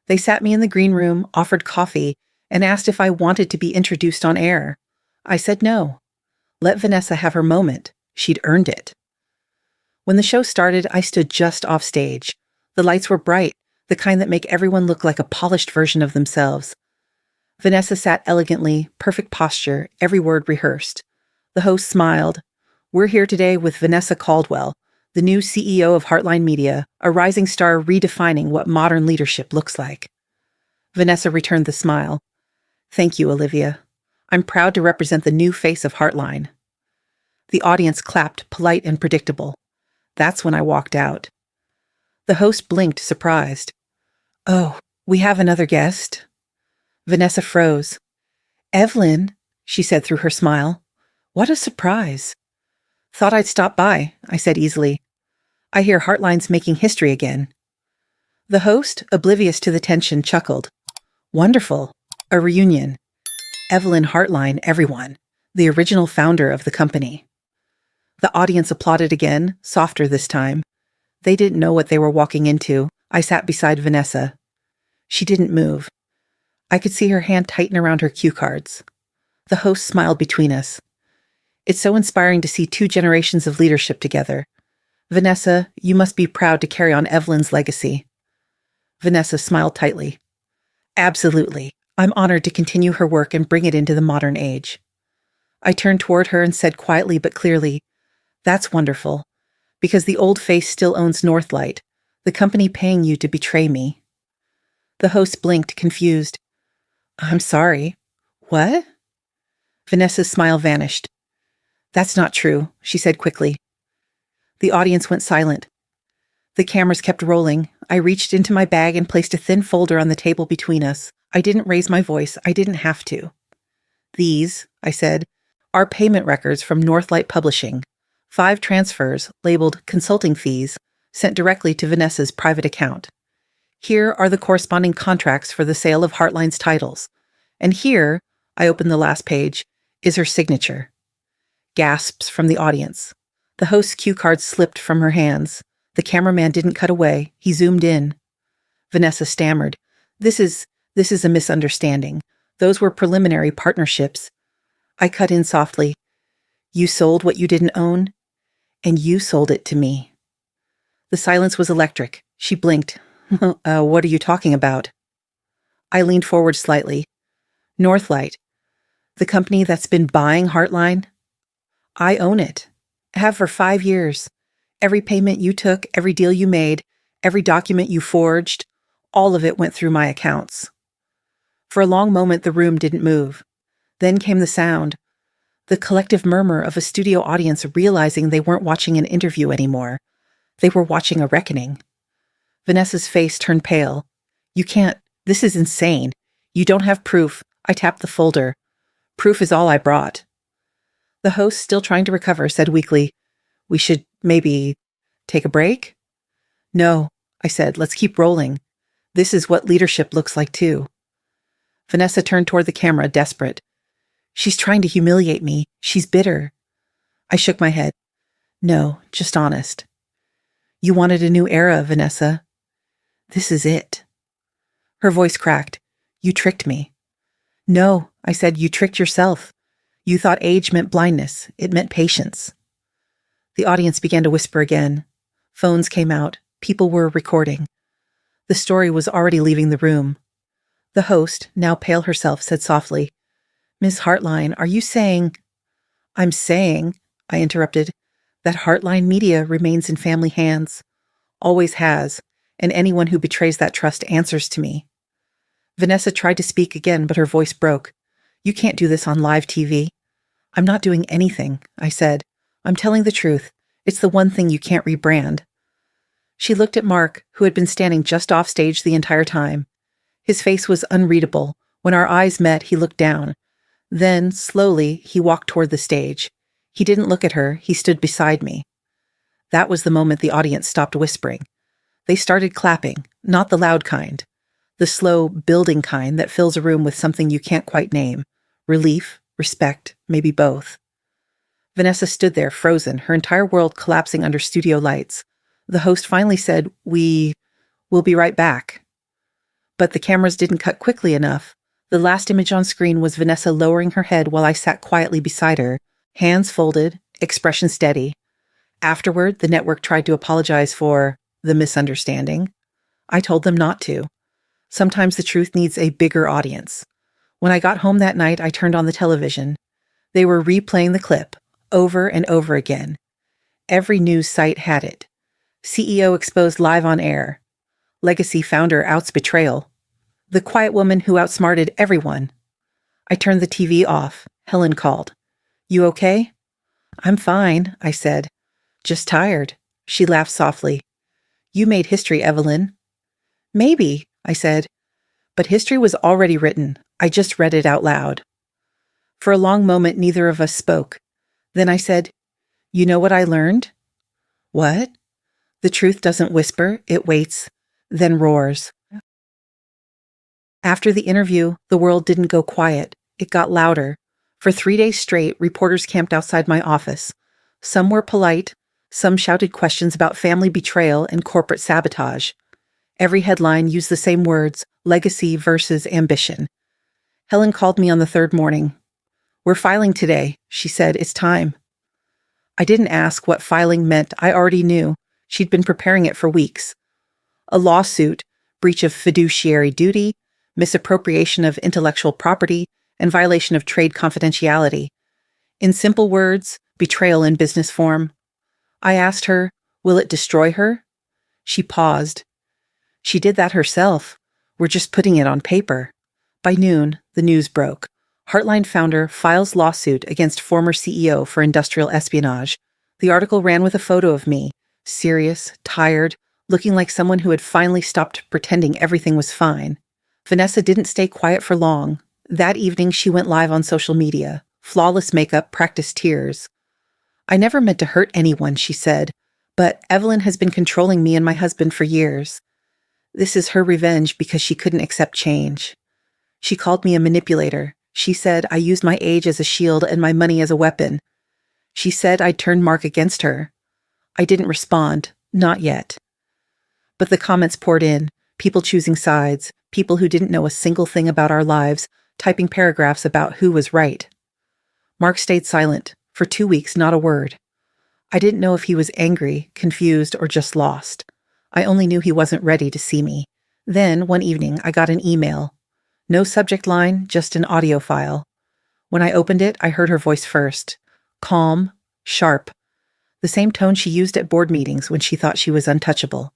Speaker 1: They sat me in the green room, offered coffee, and asked if I wanted to be introduced on air. I said no. Let Vanessa have her moment. She'd earned it. When the show started, I stood just off stage. The lights were bright, the kind that make everyone look like a polished version of themselves. Vanessa sat elegantly, perfect posture, every word rehearsed. The host smiled. "We're here today with Vanessa Caldwell, the new CEO of Heartline Media, a rising star redefining what modern leadership looks like." Vanessa returned the smile. "Thank you, Olivia. I'm proud to represent the new face of Heartline." The audience clapped, polite and predictable. That's when I walked out. The host blinked, surprised. "Oh, we have another guest?" Vanessa froze. "Evelyn," she said through her smile. "What a surprise." "Thought I'd stop by," I said easily. "I hear Heartline's making history again. The host, oblivious to the tension, chuckled. Wonderful. A reunion. Evelyn Hartline, everyone. The original founder of the company. The audience applauded again, softer this time. They didn't know what they were walking into. I sat beside Vanessa. She didn't move. I could see her hand tighten around her cue cards. The host smiled between us. It's so inspiring to see 2 generations of leadership together. Vanessa, you must be proud to carry on Evelyn's legacy. Vanessa smiled tightly. Absolutely. I'm honored to continue her work and bring it into the modern age. I turned toward her and said quietly but clearly, That's wonderful, because the old face still owns Northlight, the company paying you to betray me. The host blinked, confused. I'm sorry. What? Vanessa's smile vanished. That's not true, she said quickly. The audience went silent. The cameras kept rolling. I reached into my bag and placed a thin folder on the table between us. I didn't raise my voice. I didn't have to. These, I said, are payment records from Northlight Publishing. 5 transfers, labeled consulting fees, sent directly to Vanessa's private account. Here are the corresponding contracts for the sale of Heartline's titles. And here, I opened the last page, is her signature. Gasps from the audience. The host's cue card slipped from her hands. The cameraman didn't cut away. He zoomed in. Vanessa stammered. This is a misunderstanding. Those were preliminary partnerships. I cut in softly. You sold what you didn't own, and you sold it to me. The silence was electric. She blinked. What are you talking about? I leaned forward slightly. Northlight, the company that's been buying Heartline, I own it. Have for 5 years. Every payment you took, every deal you made, every document you forged, all of it went through my accounts. For a long moment, the room didn't move. Then came the sound, the collective murmur of a studio audience realizing they weren't watching an interview anymore. They were watching a reckoning. Vanessa's face turned pale. You can't. This is insane. You don't have proof. I tapped the folder. Proof is all I brought. The host, still trying to recover, said weakly, We should maybe take a break? No, I said, let's keep rolling. This is what leadership looks like too. Vanessa turned toward the camera, desperate. She's trying to humiliate me. She's bitter. I shook my head. No, just honest. You wanted a new era, Vanessa. This is it. Her voice cracked. You tricked me. No, I said, you tricked yourself. You thought age meant blindness. It meant patience. The audience began to whisper again. Phones came out. People were recording. The story was already leaving the room. The host, now pale herself, said softly, Ms. Heartline, are you saying— I'm saying, I interrupted, that Heartline Media remains in family hands. Always has, and anyone who betrays that trust answers to me. Vanessa tried to speak again, but her voice broke. You can't do this on live TV. I'm not doing anything, I said. I'm telling the truth. It's the one thing you can't rebrand. She looked at Mark, who had been standing just off stage the entire time. His face was unreadable. When our eyes met, he looked down. Then, slowly, he walked toward the stage. He didn't look at her. He stood beside me. That was the moment the audience stopped whispering. They started clapping, not the loud kind. The slow, building kind that fills a room with something you can't quite name. Relief, respect, maybe both. Vanessa stood there, frozen, her entire world collapsing under studio lights. The host finally said, We'll be right back. But the cameras didn't cut quickly enough. The last image on screen was Vanessa lowering her head while I sat quietly beside her, hands folded, expression steady. Afterward, the network tried to apologize for the misunderstanding. I told them not to. Sometimes the truth needs a bigger audience. When I got home that night, I turned on the television. They were replaying the clip, over and over again. Every news site had it. CEO exposed live on air. Legacy founder outs betrayal. The quiet woman who outsmarted everyone. I turned the TV off. Helen called. You okay? I'm fine, I said. Just tired. She laughed softly. You made history, Evelyn. Maybe, I said. But history was already written. I just read it out loud. For a long moment, neither of us spoke. Then I said, You know what I learned? What? The truth doesn't whisper, it waits. then roars. After the interview, the world didn't go quiet. It got louder. For 3 days straight, reporters camped outside my office. Some were polite, some shouted questions about family betrayal and corporate sabotage. Every headline used the same words, legacy versus ambition. Helen called me on the third morning. "We're filing today," she said. "It's time." I didn't ask what filing meant. I already knew. She'd been preparing it for weeks. A lawsuit, breach of fiduciary duty, misappropriation of intellectual property, and violation of trade confidentiality. In simple words, betrayal in business form. I asked her, "Will it destroy her?" She paused. "She did that herself. We're just putting it on paper." By noon, the news broke. Heartline founder files lawsuit against former CEO for industrial espionage. The article ran with a photo of me, serious, tired, looking like someone who had finally stopped pretending everything was fine. Vanessa didn't stay quiet for long. That evening, she went live on social media. Flawless makeup, practiced tears. "I never meant to hurt anyone," she said, "but Evelyn has been controlling me and my husband for years. This is her revenge because she couldn't accept change. She called me a manipulator. She said I used my age as a shield and my money as a weapon. She said I'd turned Mark against her. I didn't respond, not yet." But the comments poured in, people choosing sides, people who didn't know a single thing about our lives, typing paragraphs about who was right. Mark stayed silent. For 2 weeks, not a word. I didn't know if he was angry, confused, or just lost. I only knew he wasn't ready to see me. Then, one evening, I got an email. No subject line, just an audio file. When I opened it, I heard her voice first. Calm, sharp. The same tone she used at board meetings when she thought she was untouchable.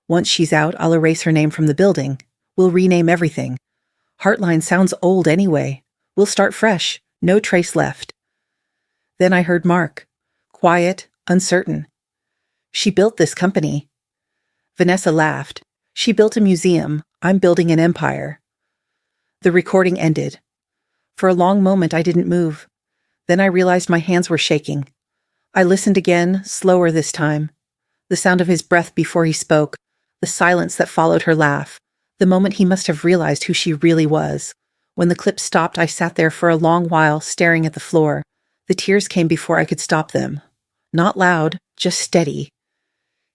Speaker 1: "Once she's out, I'll erase her name from the building. We'll rename everything. Heartline sounds old anyway. We'll start fresh. No trace left." Then I heard Mark. Quiet, uncertain. "She built this company." Vanessa laughed. "She built a museum. I'm building an empire." The recording ended. For a long moment, I didn't move. Then I realized my hands were shaking. I listened again, slower this time. The sound of his breath before he spoke, the silence that followed her laugh, the moment he must have realized who she really was. When the clip stopped, I sat there for a long while, staring at the floor. The tears came before I could stop them. Not loud, just steady.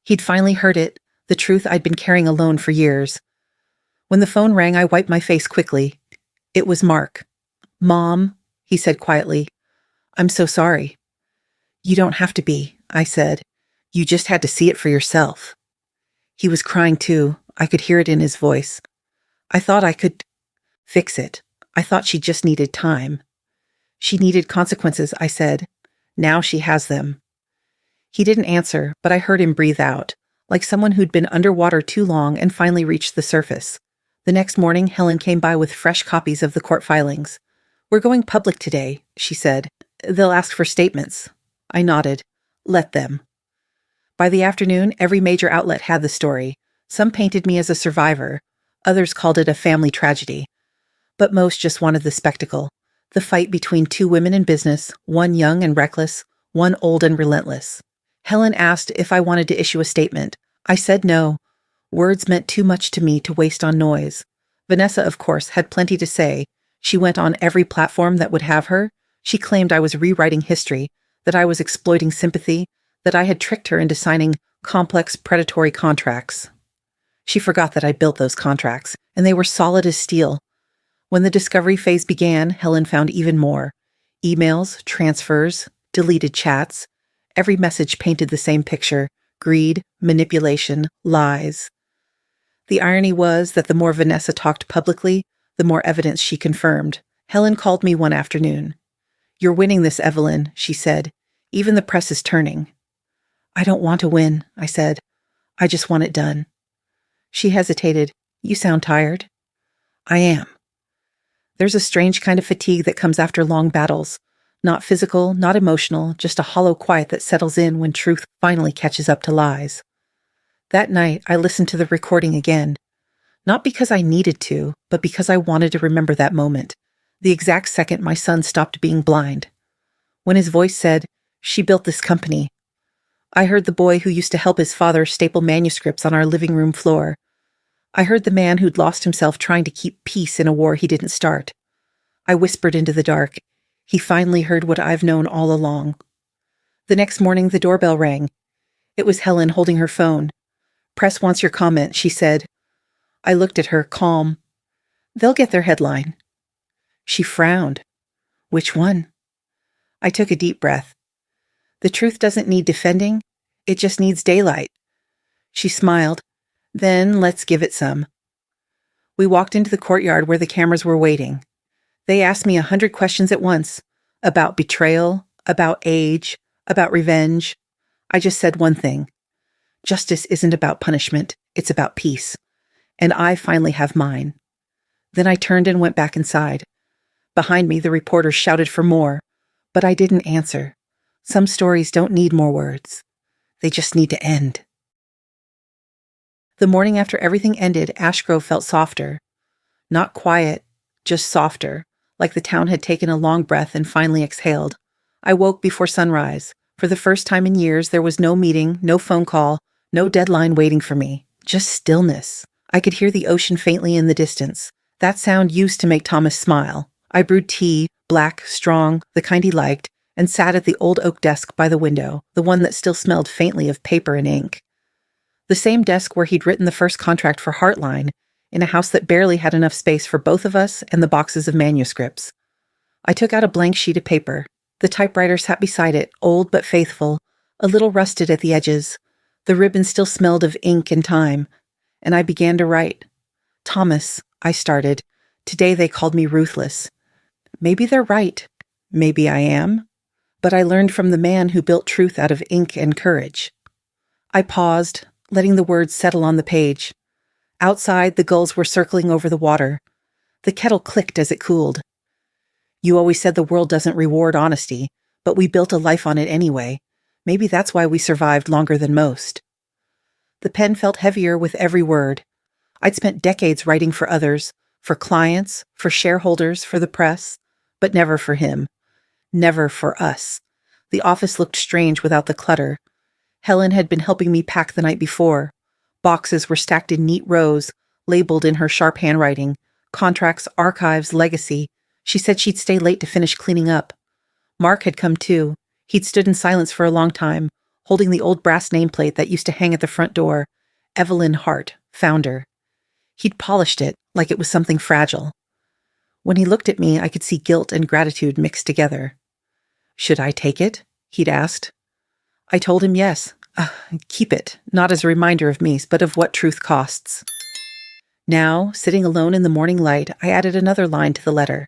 Speaker 1: He'd finally heard it, the truth I'd been carrying alone for years. When the phone rang, I wiped my face quickly. It was Mark. "Mom," he said quietly, "I'm so sorry." "You don't have to be," I said. "You just had to see it for yourself." He was crying too. I could hear it in his voice. "I thought I could fix it. I thought she just needed time." "She needed consequences," I said. "Now she has them." He didn't answer, but I heard him breathe out, like someone who'd been underwater too long and finally reached the surface. The next morning, Helen came by with fresh copies of the court filings. "We're going public today," she said. "They'll ask for statements." I nodded. "Let them." By the afternoon, every major outlet had the story. Some painted me as a survivor. Others called it a family tragedy. But most just wanted the spectacle. The fight between two women in business, one young and reckless, one old and relentless. Helen asked if I wanted to issue a statement. I said no. Words meant too much to me to waste on noise. Vanessa, of course, had plenty to say. She went on every platform that would have her. She claimed I was rewriting history, that I was exploiting sympathy, that I had tricked her into signing complex predatory contracts. She forgot that I built those contracts, and they were solid as steel. When the discovery phase began, Helen found even more. Emails, transfers, deleted chats. Every message painted the same picture: greed, manipulation, lies. The irony was that the more Vanessa talked publicly, the more evidence she confirmed. Helen called me one afternoon. "You're winning this, Evelyn," she said. "Even the press is turning." "I don't want to win," I said. "I just want it done." She hesitated. "You sound tired." "I am." There's a strange kind of fatigue that comes after long battles. Not physical, not emotional, just a hollow quiet that settles in when truth finally catches up to lies. That night, I listened to the recording again. Not because I needed to, but because I wanted to remember that moment. The exact second my son stopped being blind. When his voice said, "She built this company." I heard the boy who used to help his father staple manuscripts on our living room floor. I heard the man who'd lost himself trying to keep peace in a war he didn't start. I whispered into the dark. He finally heard what I've known all along. The next morning, the doorbell rang. It was Helen holding her phone. "Press wants your comment," she said. I looked at her, calm. "They'll get their headline." She frowned. "Which one?" I took a deep breath. "The truth doesn't need defending. It just needs daylight." She smiled. "Then let's give it some." We walked into the courtyard where the cameras were waiting. They asked me 100 questions at once, about betrayal, about age, about revenge. I just said one thing. Justice isn't about punishment, it's about peace. And I finally have mine. Then I turned and went back inside. Behind me, the reporters shouted for more, but I didn't answer. Some stories don't need more words. They just need to end. The morning after everything ended, Ashgrove felt softer. Not quiet, just softer, like the town had taken a long breath and finally exhaled. I woke before sunrise. For the first time in years, there was no meeting, no phone call, no deadline waiting for me. Just stillness. I could hear the ocean faintly in the distance. That sound used to make Thomas smile. I brewed tea, black, strong, the kind he liked, and sat at the old oak desk by the window, the one that still smelled faintly of paper and ink. The same desk where he'd written the first contract for Heartline, in a house that barely had enough space for both of us and the boxes of manuscripts. I took out a blank sheet of paper. The typewriter sat beside it, old but faithful, a little rusted at the edges. The ribbon still smelled of ink and time, and I began to write. "Thomas," I started. "Today they called me ruthless. Maybe they're right. Maybe I am. But I learned from the man who built truth out of ink and courage." I paused, letting the words settle on the page. Outside, the gulls were circling over the water. The kettle clicked as it cooled. "You always said the world doesn't reward honesty, but we built a life on it anyway. Maybe that's why we survived longer than most." The pen felt heavier with every word. I'd spent decades writing for others, for clients, for shareholders, for the press, but never for him. Never for us. The office looked strange without the clutter. Helen had been helping me pack the night before. Boxes were stacked in neat rows, labeled in her sharp handwriting. Contracts, archives, legacy. She said she'd stay late to finish cleaning up. Mark had come too. He'd stood in silence for a long time, holding the old brass nameplate that used to hang at the front door. Evelyn Hart, founder. He'd polished it like it was something fragile. When he looked at me, I could see guilt and gratitude mixed together. "Should I take it?" he'd asked. I told him yes. Keep it, not as a reminder of me, but of what truth costs. Now, sitting alone in the morning light, I added another line to the letter.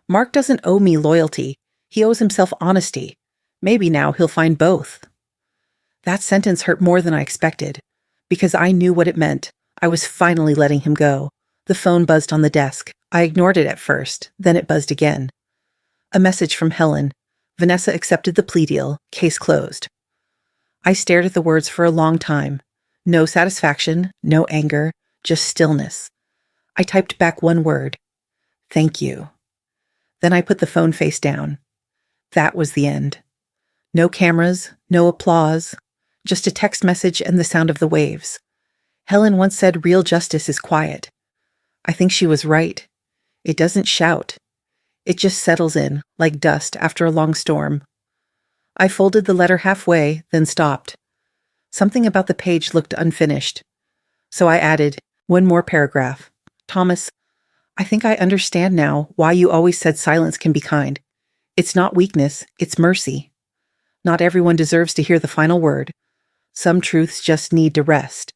Speaker 1: "Mark doesn't owe me loyalty. He owes himself honesty. Maybe now he'll find both." That sentence hurt more than I expected, because I knew what it meant. I was finally letting him go. The phone buzzed on the desk. I ignored it at first, then it buzzed again. A message from Helen. Vanessa accepted the plea deal. Case closed. I stared at the words for a long time. No satisfaction, no anger, just stillness. I typed back one word. "Thank you." Then I put the phone face down. That was the end. No cameras, no applause, just a text message and the sound of the waves. Helen once said real justice is quiet. I think she was right. It doesn't shout. It just settles in, like dust after a long storm. I folded the letter halfway, then stopped. Something about the page looked unfinished. So I added, one more paragraph. "Thomas, I think I understand now why you always said silence can be kind. It's not weakness, it's mercy. Not everyone deserves to hear the final word. Some truths just need to rest."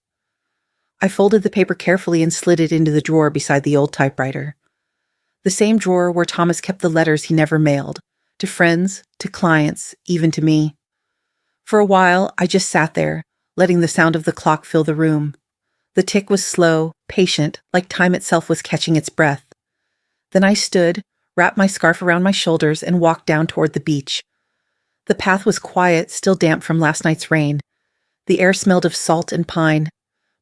Speaker 1: I folded the paper carefully and slid it into the drawer beside the old typewriter. The same drawer where Thomas kept the letters he never mailed. To friends, to clients, even to me. For a while, I just sat there, letting the sound of the clock fill the room. The tick was slow, patient, like time itself was catching its breath. Then I stood, wrapped my scarf around my shoulders, and walked down toward the beach. The path was quiet, still damp from last night's rain. The air smelled of salt and pine.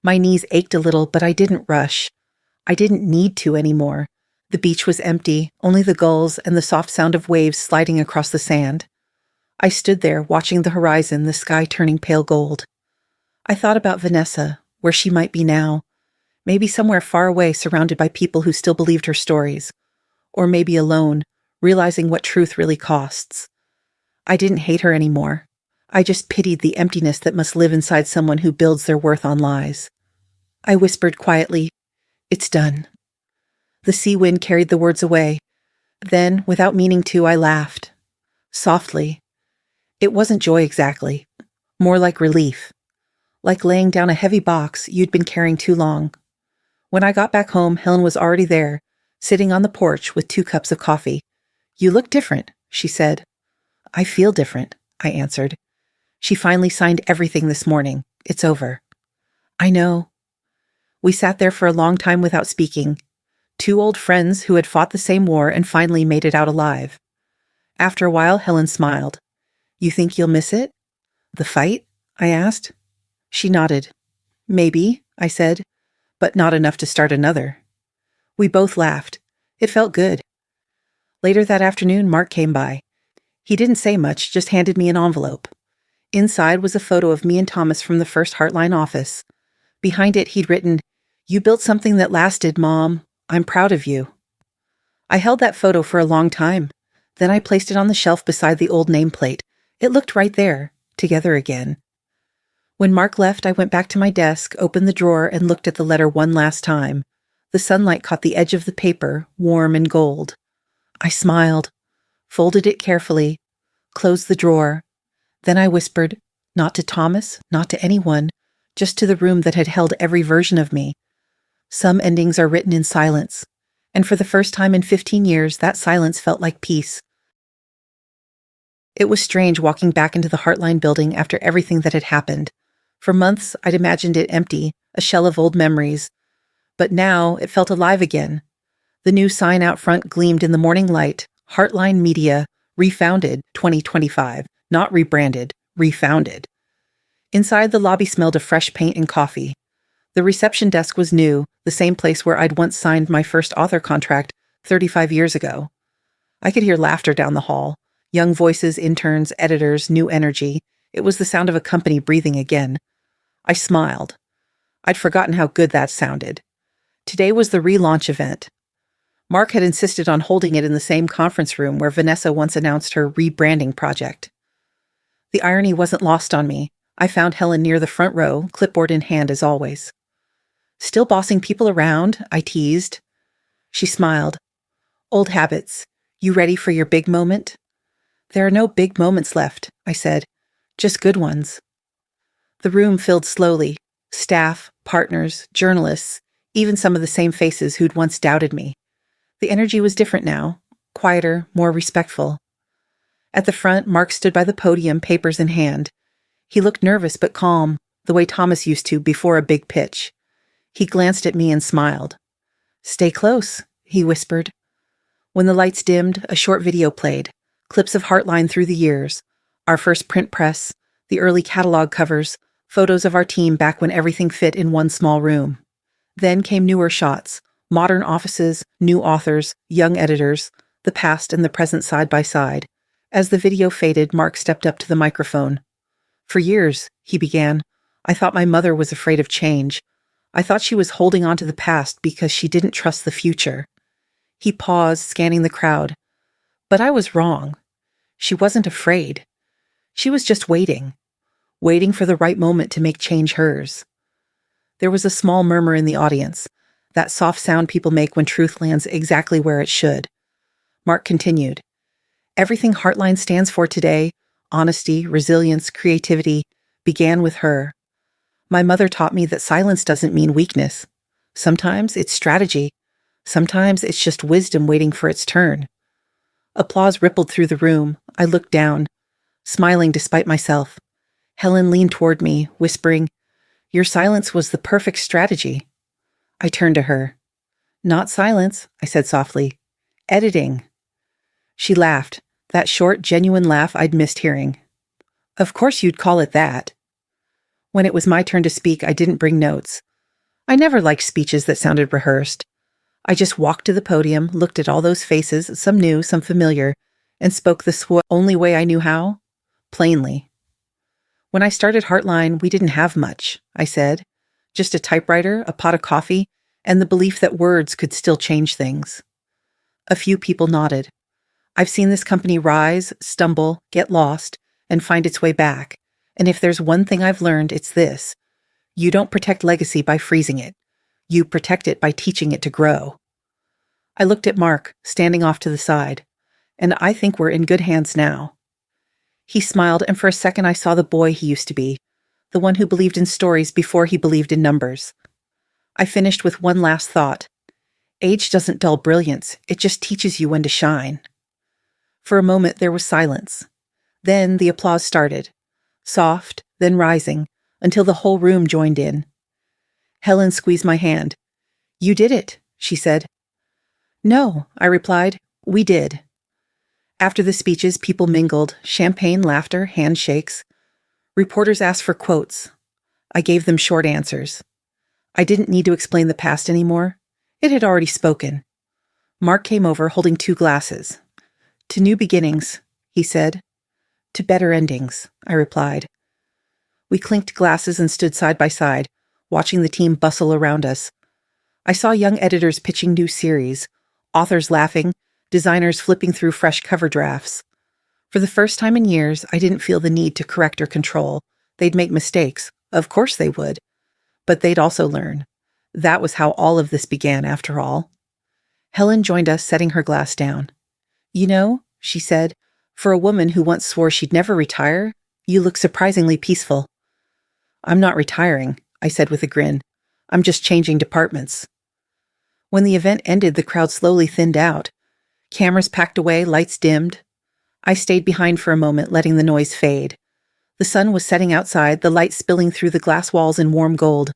Speaker 1: My knees ached a little, but I didn't rush. I didn't need to anymore. The beach was empty, only the gulls and the soft sound of waves sliding across the sand. I stood there, watching the horizon, the sky turning pale gold. I thought about Vanessa, where she might be now. Maybe somewhere far away, surrounded by people who still believed her stories. Or maybe alone, realizing what truth really costs. I didn't hate her anymore. I just pitied the emptiness that must live inside someone who builds their worth on lies. I whispered quietly, "It's done." The sea wind carried the words away. Then, without meaning to, I laughed. Softly. It wasn't joy exactly. More like relief. Like laying down a heavy box you'd been carrying too long. When I got back home, Helen was already there, sitting on the porch with 2 cups of coffee. "You look different," she said. "I feel different," I answered. "She finally signed everything this morning. It's over." "I know." We sat there for a long time without speaking. 2 old friends who had fought the same war and finally made it out alive. After a while, Helen smiled. "You think you'll miss it? The fight?" I asked. She nodded. "Maybe," I said, "but not enough to start another." We both laughed. It felt good. Later that afternoon, Mark came by. He didn't say much, just handed me an envelope. Inside was a photo of me and Thomas from the first Heartline office. Behind it, he'd written, "You built something that lasted, Mom. I'm proud of you." I held that photo for a long time. Then I placed it on the shelf beside the old nameplate. It looked right there, together again. When Mark left, I went back to my desk, opened the drawer, and looked at the letter one last time. The sunlight caught the edge of the paper, warm and gold. I smiled, folded it carefully, closed the drawer. Then I whispered, not to Thomas, not to anyone, just to the room that had held every version of me. Some endings are written in silence, and for the first time in 15 years, that silence felt like peace. It was strange walking back into the Heartline building after everything that had happened. For months, I'd imagined it empty, a shell of old memories. But now, it felt alive again. The new sign out front gleamed in the morning light, Heartline Media, refounded 2025, not rebranded, refounded. Inside, the lobby smelled of fresh paint and coffee. The reception desk was new, the same place where I'd once signed my first author contract 35 years ago. I could hear laughter down the hall. Young voices, interns, editors, new energy. It was the sound of a company breathing again. I smiled. I'd forgotten how good that sounded. Today was the relaunch event. Mark had insisted on holding it in the same conference room where Vanessa once announced her rebranding project. The irony wasn't lost on me. I found Helen near the front row, clipboard in hand as always. "Still bossing people around?" I teased. She smiled. "Old habits. You ready for your big moment?" "There are no big moments left," I said. "Just good ones." The room filled slowly. Staff, partners, journalists, even some of the same faces who'd once doubted me. The energy was different now, quieter, more respectful. At the front, Mark stood by the podium, papers in hand. He looked nervous but calm, the way Thomas used to before a big pitch. He glanced at me and smiled. "Stay close," he whispered. When the lights dimmed, a short video played. Clips of Heartline through the years, our first print press, the early catalog covers, photos of our team back when everything fit in one small room. Then came newer shots, modern offices, new authors, young editors, the past and the present side by side. As the video faded, Mark stepped up to the microphone. "For years," he began, "I thought my mother was afraid of change. I thought she was holding on to the past because she didn't trust the future." He paused, scanning the crowd. But I was wrong. She wasn't afraid. She was just waiting for the right moment to make change hers. There was a small murmur in the audience, that soft sound people make when truth lands exactly where it should. Mark continued. "Everything Heartline stands for today, honesty, resilience, creativity, began with her. My mother taught me that silence doesn't mean weakness. Sometimes it's strategy. Sometimes it's just wisdom waiting for its turn." Applause rippled through the room. I looked down, smiling despite myself. Helen leaned toward me, whispering, "Your silence was the perfect strategy." I turned to her. "Not silence," I said softly. "Editing." She laughed, that short, genuine laugh I'd missed hearing. "Of course you'd call it that." When it was my turn to speak, I didn't bring notes. I never liked speeches that sounded rehearsed. I just walked to the podium, looked at all those faces, some new, some familiar, and spoke the only way I knew how, plainly. "When I started Heartline, we didn't have much," I said. "Just a typewriter, a pot of coffee, and the belief that words could still change things. A few people nodded. I've seen this company rise, stumble, get lost, and find its way back. And if there's one thing I've learned, it's this. You don't protect legacy by freezing it. You protect it by teaching it to grow. I looked at Mark, standing off to the side, and I think we're in good hands now. He smiled, and for a second I saw the boy he used to be, the one who believed in stories before he believed in numbers. I finished with one last thought. Age doesn't dull brilliance, it just teaches you when to shine. For a moment there was silence. Then the applause started, soft, then rising, until the whole room joined in. Helen squeezed my hand. You did it, she said. No, I replied. We did. After the speeches, people mingled, champagne, laughter, handshakes. Reporters asked for quotes. I gave them short answers. I didn't need to explain the past anymore. It had already spoken. Mark came over holding 2 glasses. To new beginnings, he said. To better endings, I replied. We clinked glasses and stood side by side, watching the team bustle around us. I saw young editors pitching new series, authors laughing, designers flipping through fresh cover drafts. For the first time in years, I didn't feel the need to correct or control. They'd make mistakes. Of course they would. But they'd also learn. That was how all of this began, after all. Helen joined us, setting her glass down. You know, she said, for a woman who once swore she'd never retire, you look surprisingly peaceful. I'm not retiring, I said with a grin. I'm just changing departments. When the event ended, the crowd slowly thinned out. Cameras packed away, lights dimmed. I stayed behind for a moment, letting the noise fade. The sun was setting outside, the light spilling through the glass walls in warm gold.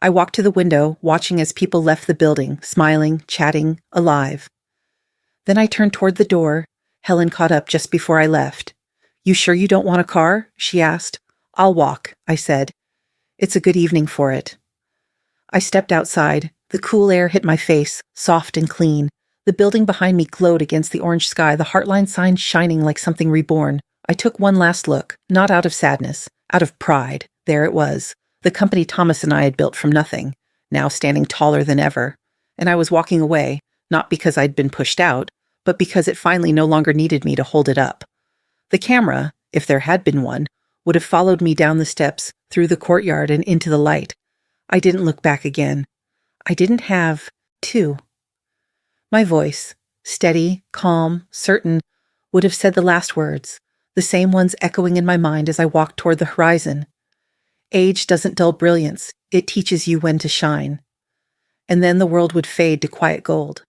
Speaker 1: I walked to the window, watching as people left the building, smiling, chatting, alive. Then I turned toward the door. Helen caught up just before I left. You sure you don't want a car? She asked. I'll walk, I said. It's a good evening for it. I stepped outside. The cool air hit my face, soft and clean. The building behind me glowed against the orange sky, the Heartline sign shining like something reborn. I took one last look, not out of sadness, out of pride. There it was, the company Thomas and I had built from nothing, now standing taller than ever. And I was walking away, not because I'd been pushed out, but because it finally no longer needed me to hold it up. The camera, if there had been one, would have followed me down the steps, through the courtyard and into the light. I didn't look back again. I didn't have to. My voice, steady, calm, certain, would have said the last words, the same ones echoing in my mind as I walked toward the horizon. Age doesn't dull brilliance, it teaches you when to shine. And then the world would fade to quiet gold.